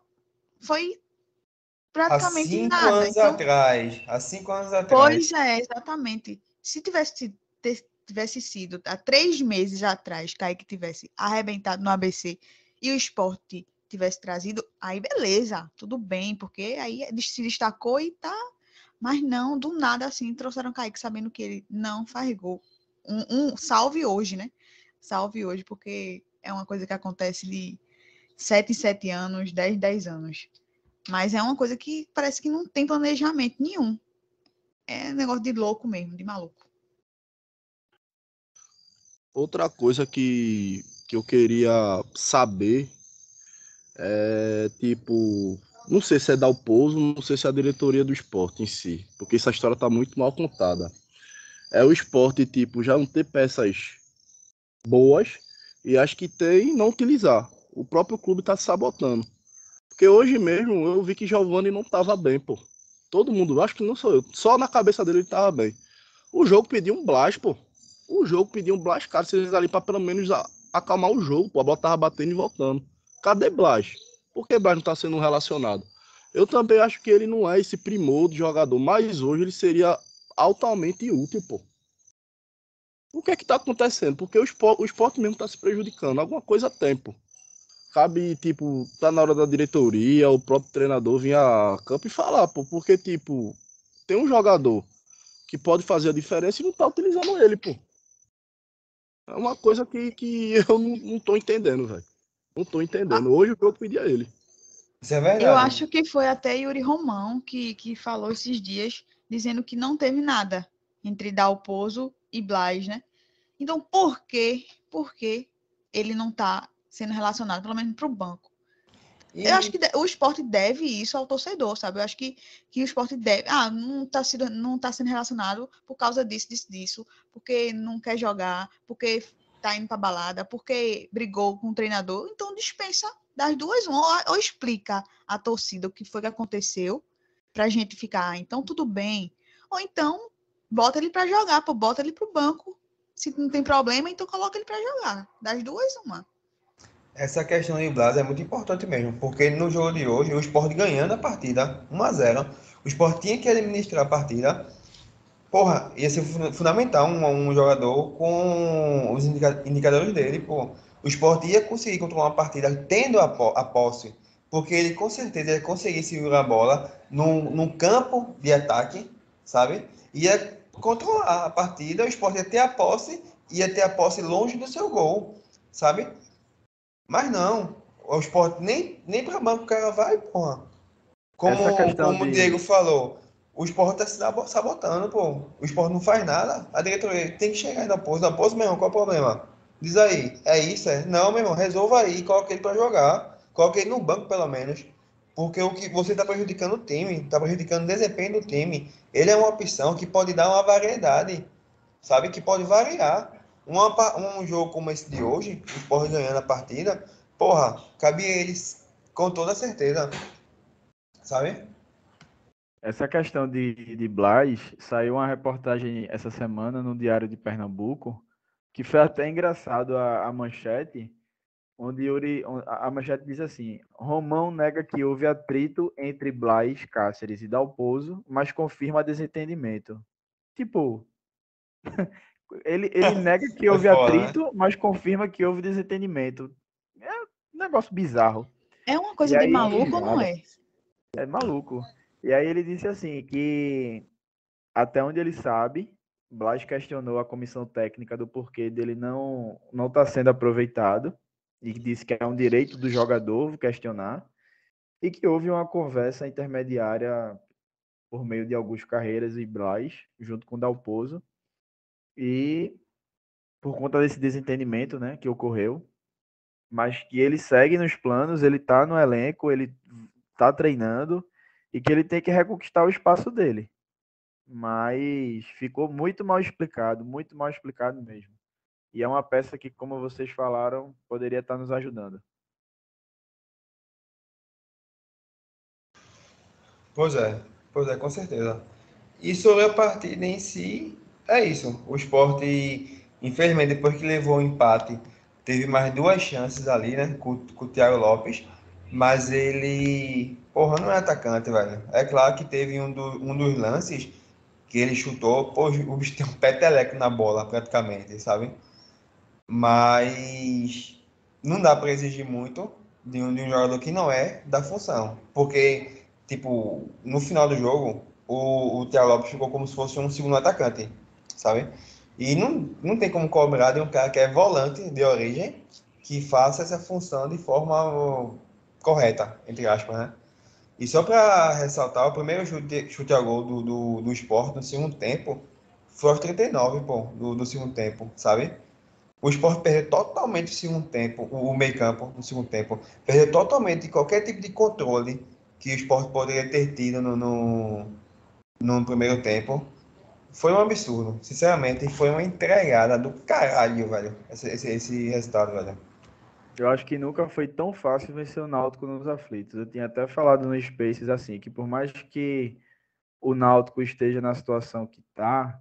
foi há praticamente 5 nada. anos Então, atrás, há 5 anos atrás, pois é, exatamente. Se tivesse sido há 3 meses atrás, Kaique tivesse arrebentado no ABC e o esporte tivesse trazido, aí beleza, tudo bem, porque aí se destacou e tá. Mas não, do nada assim, trouxeram Kaique sabendo que ele não faz gol. Salve hoje, né? Salve hoje, porque é uma coisa que acontece de 7 em 7 anos, 10 em 10 anos. Mas é uma coisa que parece que não tem planejamento nenhum. É negócio de louco mesmo, de maluco. Outra coisa que eu queria saber é, tipo, não sei se é Dalpozo, não sei se é a diretoria do esporte em si, porque essa história tá muito mal contada. É o esporte, tipo, já não ter peças boas e acho que tem não utilizar. O próprio clube tá se sabotando. Porque hoje mesmo eu vi que Giovani não tava bem, pô. Todo mundo, acho que não sou eu, só na cabeça dele ele tava bem. O jogo pediu um blast, pô. O jogo pediu um blast, cara, vocês ali pra pelo menos acalmar o jogo, pô. A bola tava batendo e voltando. Cadê Blas? Por que Blas não tá sendo relacionado? Eu também acho que ele não é esse primor de jogador, mas hoje ele seria altamente útil, pô. O que é que tá acontecendo? Porque o esporte mesmo tá se prejudicando. Alguma coisa tem, pô. Cabe, tipo, tá na hora da diretoria, o próprio treinador vir a campo e falar, pô. Porque, tipo, tem um jogador que pode fazer a diferença e não tá utilizando ele, pô. É uma coisa que eu não tô entendendo, velho. Não tô Ah, entendendo. Hoje o jogo pedia ele. isso é eu verdade. acho que foi até Yuri Romão que falou esses dias dizendo que não teve nada entre Dalpozo e Blas, né? Então, por que ele não está sendo relacionado, pelo menos para o banco? Eu acho que o Sport deve isso ao torcedor, sabe? Eu acho que o Sport deve... não está sendo relacionado por causa disso, porque não quer jogar, porque está indo para balada, porque brigou com o treinador. Então, dispensa das duas, ou explica à torcida o que foi que aconteceu, para a gente ficar, então tudo bem. Ou então, bota ele para jogar, bota ele para o banco. Se não tem problema, então coloca ele para jogar. Das duas, uma. Essa questão de Blas é muito importante mesmo, porque no jogo de hoje, o Sport ganhando a partida 1-0, o Sport tinha que administrar a partida. Porra, ia ser fundamental um jogador com os indicadores dele, pô. O Sport ia conseguir controlar uma partida tendo a posse, porque ele com certeza ia conseguir segurar a bola num campo de ataque, sabe? Ia controlar a partida, o Sport ia ter a posse longe do seu gol, sabe? Mas não, o Sport nem para banco o cara vai, porra. Essa questão Como o de... Diego falou, o Sport tá se sabotando, pô. O Sport não faz nada. A diretoria tem que chegar ainda pôs. Na pôs mesmo, qual é o problema? Diz aí, é isso, é? Não, meu irmão, resolva aí, coloque ele para jogar. Coloque ele no banco, pelo menos. Porque o que você está prejudicando o time, está prejudicando o desempenho do time. Ele é uma opção que pode dar uma variedade, sabe? Que pode variar. Um jogo como esse de hoje, o Sport ganhando a partida, porra, cabe eles com toda certeza, sabe? Essa questão de Blas, saiu uma reportagem essa semana no Diário de Pernambuco, que foi até engraçado a manchete, onde a manchete diz assim: Romão nega que houve atrito entre Blas, Cáceres e Dalpozo, mas confirma desentendimento. Tipo, ele nega que É houve foda, né? atrito, mas confirma que houve desentendimento. É um negócio bizarro. É uma E coisa de aí, maluco ou não é? é maluco. E aí ele disse assim, que até onde ele sabe, Blas questionou a comissão técnica do porquê dele não tá sendo aproveitado, e disse que é um direito do jogador questionar, e que houve uma conversa intermediária por meio de Augusto Carreiras e Blas, junto com Dalpozo, e por conta desse desentendimento, né, que ocorreu, mas que ele segue nos planos, ele tá no elenco, ele tá treinando, e que ele tem que reconquistar o espaço dele. Mas ficou muito mal explicado mesmo. E é uma peça que, como vocês falaram, poderia estar nos ajudando. Pois é, com certeza. E sobre a partida em si, é isso. O Sport, infelizmente, depois que levou o empate, teve mais duas chances ali, né, com o Thiago Lopes, mas ele, porra, não é atacante, velho. É claro que teve um dos lances que ele chutou, pô, o bicho tem um peteleco na bola, praticamente, sabe? Mas não dá para exigir muito de um jogador que não é da função. Porque, tipo, no final do jogo, o Thiago Lopes ficou como se fosse um segundo atacante, sabe? E não tem como cobrar de um cara que é volante de origem que faça essa função de forma correta, entre aspas, né? E só para ressaltar, o primeiro chute a gol do Sport no segundo tempo foi aos 39, pô, do segundo tempo, sabe? O Sport perdeu totalmente o segundo tempo, o meio-campo no segundo tempo. Perdeu totalmente qualquer tipo de controle que o Sport poderia ter tido no primeiro tempo. Foi um absurdo, sinceramente, foi uma entregada do caralho, velho, esse resultado, velho. Eu acho que nunca foi tão fácil vencer o Náutico nos aflitos. Eu tinha até falado no Spaces assim, que por mais que o Náutico esteja na situação que está,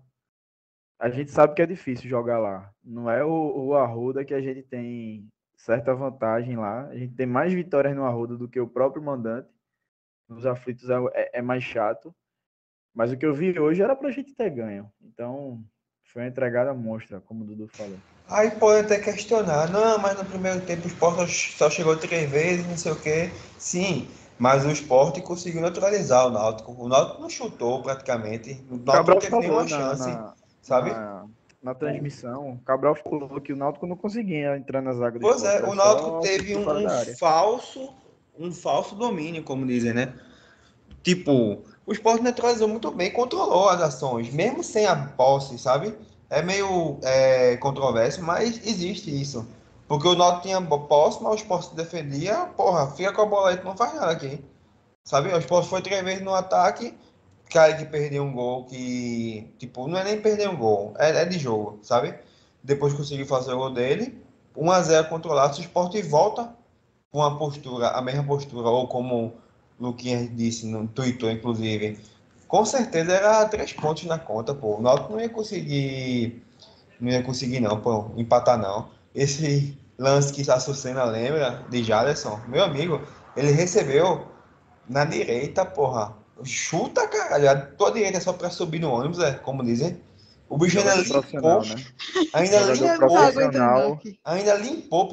a gente sabe que é difícil jogar lá. Não é o Arruda que a gente tem certa vantagem lá. A gente tem mais vitórias no Arruda do que o próprio mandante. Nos aflitos é mais chato. Mas o que eu vi hoje era pra gente ter ganho. Então, foi uma entregada monstra, como o Dudu falou. Aí pode até questionar, não, mas no primeiro tempo o Sport só chegou 3 vezes, não sei o quê. Sim, mas o Sport conseguiu neutralizar o Náutico. O Náutico não chutou praticamente, o Náutico não Cabral teve falou nenhuma chance, na, sabe? na, na transmissão, Cabral falou que o Náutico não conseguia entrar na zaga do Pois esporte, é, era o Náutico só teve chute fora da área. um falso domínio, como dizem, né? Tipo, o Sport neutralizou muito bem, controlou as ações, mesmo sem a posse, sabe? É meio controverso, mas existe isso. Porque o Náutico tinha posse, mas o Sport se defendia, porra, fica com a bola aí, tu não faz nada aqui. Sabe? O Sport foi 3 vezes no ataque, cara que perdeu um gol que, tipo, não é nem perder um gol, é de jogo, sabe? Depois conseguiu fazer o gol dele, 1-0 controlado, se o Sport volta com a postura, a mesma postura, ou como o Luquinhas disse no Twitter, inclusive, com certeza era 3 pontos na conta, pô. O Náutico não ia conseguir não, pô, empatar não. Esse lance que a Sucena lembra de Jaderson, meu amigo, ele recebeu na direita, porra. Chuta, caralho. A tua direita é só pra subir no ônibus, como dizem. O bicho ainda Jogador limpou, profissional, né? ainda Jogador Eu não tô limpou, aguentando não profissional. aqui. ainda limpou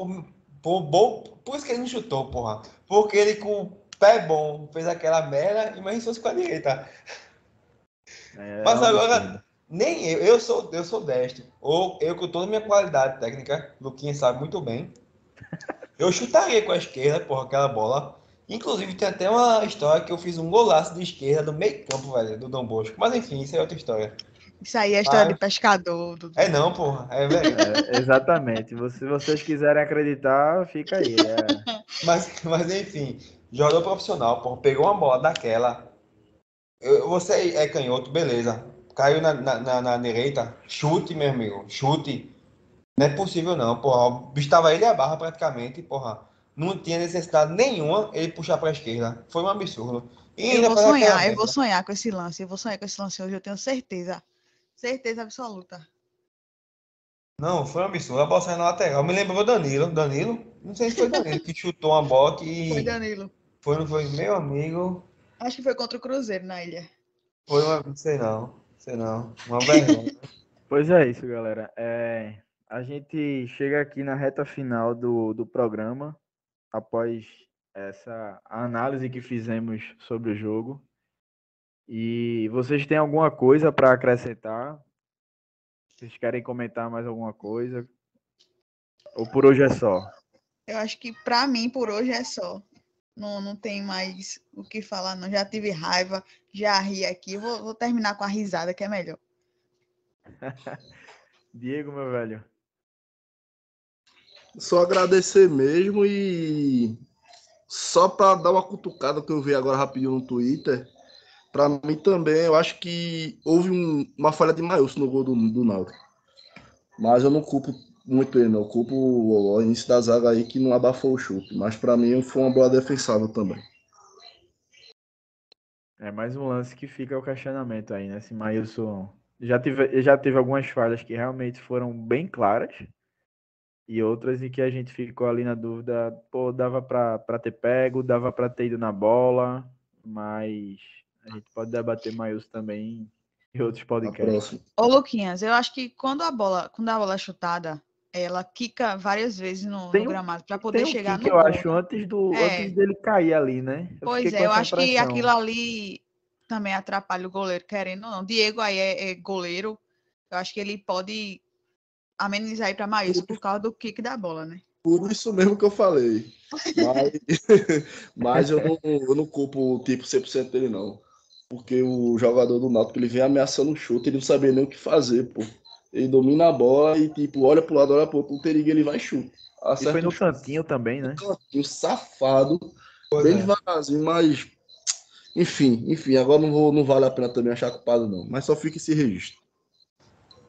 por isso que ele não chutou, porra. Porque ele com o pé bom fez aquela merda e mais fosse com a direita. É Mas um absurdo. agora, nem eu sou destro. Ou eu com toda a minha qualidade técnica, Luquinha sabe muito bem. Eu chutaria com a esquerda, porra, aquela bola. Inclusive, tem até uma história que eu fiz um golaço de esquerda do meio campo, velho, do Dom Bosco. Mas enfim, isso é outra história. Isso aí é história de Mas, pescador, é Dudu. não, porra, é velho. Exatamente. Se vocês quiserem acreditar, fica aí. Mas enfim, jogador profissional, porra, pegou uma bola daquela. Você é canhoto, beleza. Caiu na direita, chute, meu amigo, chute. Não é possível não, porra. O bicho tava ele e a barra praticamente, porra. Não tinha necessidade nenhuma ele puxar pra esquerda. Foi um absurdo. E ainda faz aquela Eu vou merda. sonhar com esse lance, eu vou sonhar com esse lance hoje, eu tenho certeza. Certeza absoluta. Não, foi um absurdo. A bola saiu na lateral. Me lembrou Danilo. Danilo? Não sei se foi Danilo que chutou uma bola Foi que Danilo. foi, não foi meu amigo. Acho que foi contra o Cruzeiro na ilha. Foi uma. Não sei não. Sei não. Uma vergonha. Pois é isso, galera. A gente chega aqui na reta final do programa, após essa análise que fizemos sobre o jogo. E vocês têm alguma coisa para acrescentar? Vocês querem comentar mais alguma coisa? Ou por hoje é só? Eu acho que pra mim, por hoje, é só. Não, não tem mais o que falar, não. Já tive raiva, já ri aqui. Vou terminar com a risada, que é melhor. Diego, meu velho. Só agradecer mesmo e só para dar uma cutucada que eu vi agora rapidinho no Twitter, para mim também, eu acho que houve uma falha de Maílson no gol do Náutico. Mas eu não culpo muito ele, não. Eu culpo o início da zaga aí que não abafou o chute. Mas para mim foi uma boa defensável também. É mais um lance que fica o questionamento aí, né? Se Maílson já teve algumas falhas que realmente foram bem claras e outras em que a gente ficou ali na dúvida, pô, dava para ter pego, dava para ter ido na bola, mas a gente pode debater Maílson também em outros A podcasts. próxima. Ô, Luquinhas, eu acho que quando a bola é chutada, ela quica várias vezes no gramado para poder Tem um chegar kick, no eu gol. acho, antes É, dele cair ali, né? Eu fiquei pois com é, eu essa acho que aquilo impressão. ali também atrapalha o goleiro, querendo ou não. Diego aí é goleiro, eu acho que ele pode amenizar aí para Maílson por causa do kick da bola, né? Por isso mesmo que eu falei. Mas, mas eu não culpo o tipo 100% dele, não. Porque o jogador do Náutico, ele vem ameaçando o chute, ele não sabia nem o que fazer, pô. Ele domina a bola e, tipo, olha pro lado, olha pro outro, o perigo, ele vai e chuta. E foi Acerta o no chute, cantinho também, um né? cantinho safado, Pois bem é. devagarzinho, mas... Enfim, agora não vale a pena também achar culpado, não. Mas só fica esse registro.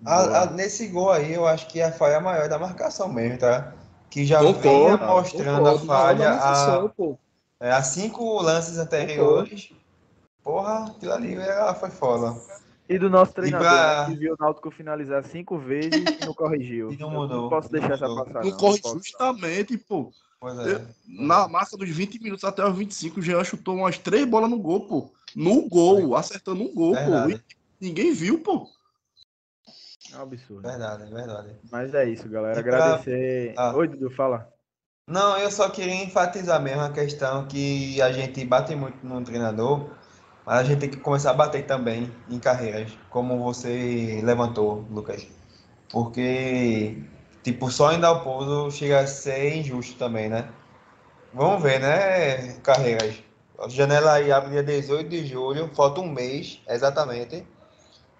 Boa. Nesse gol aí, eu acho que a falha maior é da marcação mesmo, tá? Que já vinha Concordo, Total. mostrando a concordo. Maior da falha marcação, pô. há 5 lances Concordo. anteriores. Porra, aquilo ali foi foda. E do nosso E treinador, né? Que pra. viu o Náutico finalizar 5 vezes e não E corrigiu. não Eu não mudou, posso e não deixar essa mudou. passar, Não não. Não corre posso, não. justamente, pô. Pois é. Na marca dos 20 minutos até os 25, o Jean chutou umas 3 bolas no gol, pô. No Foi. gol, acertando um gol, pô. E Verdade, ninguém viu, pô. É um absurdo. verdade, verdade. Mas é isso, galera. E pra. Agradecer. Ah, Oi, Dudu, fala. não, eu só queria enfatizar mesmo a questão que a gente bate muito no treinador, mas a gente tem que começar a bater também em carreiras, como você levantou, Lucas. Porque, tipo, só em dar o pouso chega a ser injusto também, né? Vamos ver, né, carreiras? A janela aí abre dia 18 de julho, falta um mês, exatamente.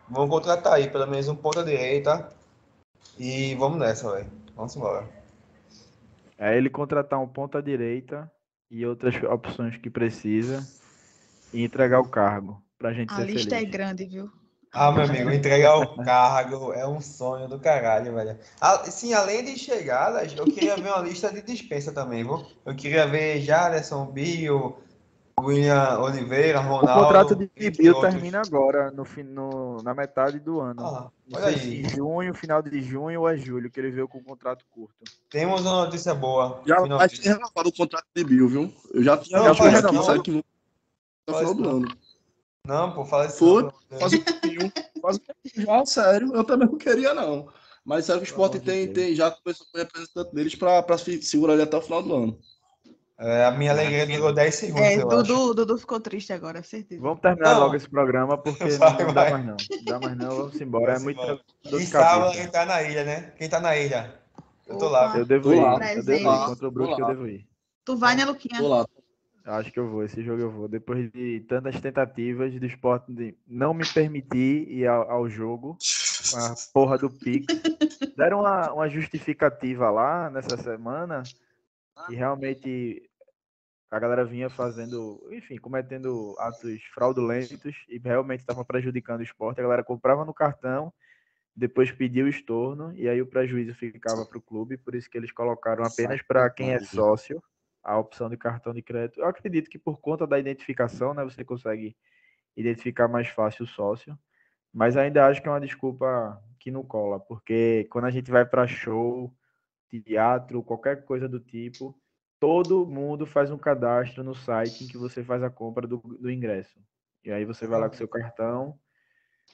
Vamos contratar aí pelo menos um ponta direita e vamos nessa, velho. Vamos embora. É ele contratar um ponta-direita e outras opções que precisa e entregar o cargo pra gente A ser lista é feliz. grande, viu? Ah, meu amigo, entregar o cargo é um sonho do caralho, velho. Ah, sim, além de chegadas, eu queria ver uma lista de dispensa também, viu? Eu queria ver Jaderson, Bill, William Oliveira, O contrato Ronaldo, de entre Bill outros. termina agora, na metade do ano. Ah, Não olha sei se aí. junho, final de junho ou é julho, que ele veio com o contrato curto. Temos uma notícia boa, Já vai ser finalmente. renovado o contrato de Bill, viu? Eu já tinha Não, Já visto foi fala já isso que renovado? não. disseram que vão até o Fala final isso do não. ano. Não, pô, fala isso não, Foi, pelo amor de quase Deus. um pouquinho. Quase um pouquinho já, sério. Eu também não queria, não. Mas sério que o Pelo amor Sport de Deus. já começou com o representante deles para segurar ele até o final do ano. É, a minha alegria durou 10 segundos, É, eu acho. Dudu ficou triste agora, certeza. Vamos terminar logo Não, esse programa porque vai, não dá mais vai. não. Não dá mais não, vamos embora. É Vamos muita embora. dor E de sábado quem cabeça. tá na ilha, né? Quem tá na ilha? Eu tô lá, Eu Opa, viu? devo Tô lá, ir, eu devo ir. lá, presente. Contra o tô Brusque eu lá, devo ir. Tu vai, né, Então, tô Luquinha? lá. Acho que eu vou, esse jogo eu vou. Depois de tantas tentativas do Sport de não me permitir ir ao jogo, com a porra do Pix. Deram uma justificativa lá nessa semana que realmente a galera vinha fazendo, enfim, cometendo atos fraudulentos e realmente estavam prejudicando o esporte. A galera comprava no cartão, depois pedia o estorno e aí o prejuízo ficava para o clube. Por isso que eles colocaram apenas para quem é Sacanagem. sócio a opção de cartão de crédito. Eu acredito que por conta da identificação, né, você consegue identificar mais fácil o sócio. Mas ainda acho que é uma desculpa que não cola, porque quando a gente vai para show, teatro, qualquer coisa do tipo, todo mundo faz um cadastro no site em que você faz a compra do ingresso. E aí você vai lá com seu cartão,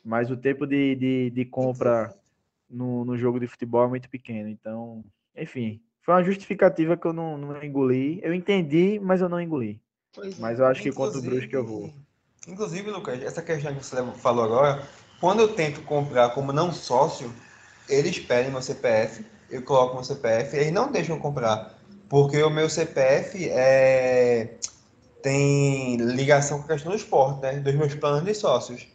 mas o tempo de compra no jogo de futebol é muito pequeno. Então, enfim, foi uma justificativa que eu não engoli. Eu entendi, mas eu não engoli. Pois é. Mas eu acho que contra o Brusque eu vou. Inclusive, Lucas, essa questão que você falou agora, quando eu tento comprar como não sócio, eles pedem meu CPF, eu coloco meu CPF, eles não deixam eu comprar, porque o meu CPF tem ligação com a questão do esporte, né? Dos meus planos de sócios.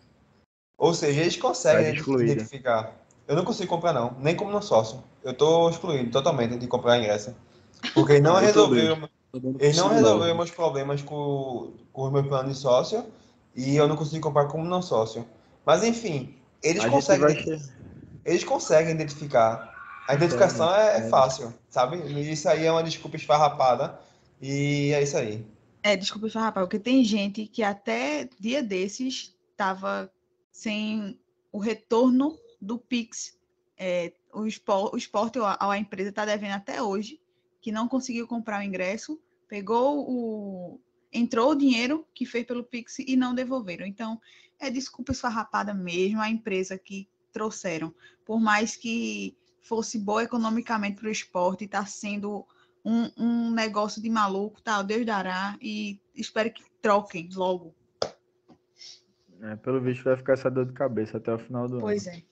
Ou seja, eles Tá conseguem excluído. identificar. Eu não consigo comprar, não, nem como não sócio. Eu estou excluído totalmente de comprar ingresso. Porque Eu também. Também não eles não consigo, resolveram não. meus problemas com o meu plano de sócio e eu não consigo comprar como não sócio. Mas enfim, A gente vai. eles conseguem identificar. A Consegue. identificação é fácil, sabe? Isso aí é uma desculpa esfarrapada e é isso aí. Desculpa, rapaz, porque tem gente que até dia desses estava sem o retorno do Pix. O esporte ou a empresa está devendo até hoje, que não conseguiu comprar o ingresso, entrou o dinheiro que fez pelo Pix e não devolveram. Então, é desculpa esfarrapada mesmo a empresa que trouxeram. Por mais que fosse boa economicamente para o esporte, está sendo um negócio de maluco, tá? Deus dará e espero que troquem logo. Pelo visto vai ficar essa dor de cabeça até o final do ano. Pois é.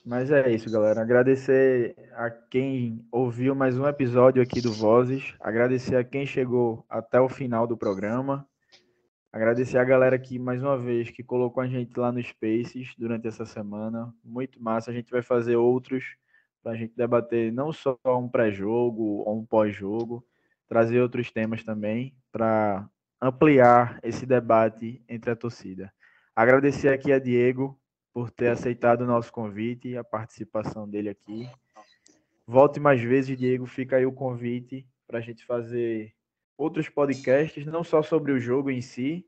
Mas é isso, galera. Agradecer a quem ouviu mais um episódio aqui do Vozes. Agradecer a quem chegou até o final do programa. Agradecer a galera que, mais uma vez, que colocou a gente lá no Spaces durante essa semana. Muito massa. A gente vai fazer outros para a gente debater não só um pré-jogo ou um pós-jogo, trazer outros temas também para ampliar esse debate entre a torcida. Agradecer aqui a Diego por ter aceitado o nosso convite e a participação dele aqui. Volte mais vezes, Diego. Fica aí o convite para a gente fazer outros podcasts, não só sobre o jogo em si,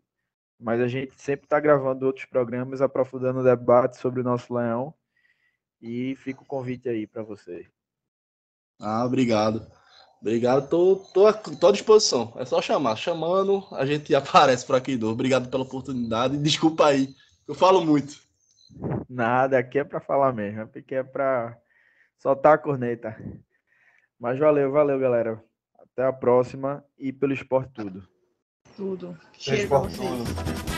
mas a gente sempre está gravando outros programas, aprofundando o debate sobre o nosso Leão. E fica o convite aí para você. Obrigado. Obrigado, tô à disposição. É só chamar. Chamando, a gente aparece por aqui. Obrigado pela oportunidade. Desculpa aí, eu falo muito. Nada, aqui é para falar mesmo, aqui é para soltar a corneta. Mas valeu, galera. Até a próxima e pelo esporte tudo. Tudo. Fez Cheiro pra por vocês. tudo.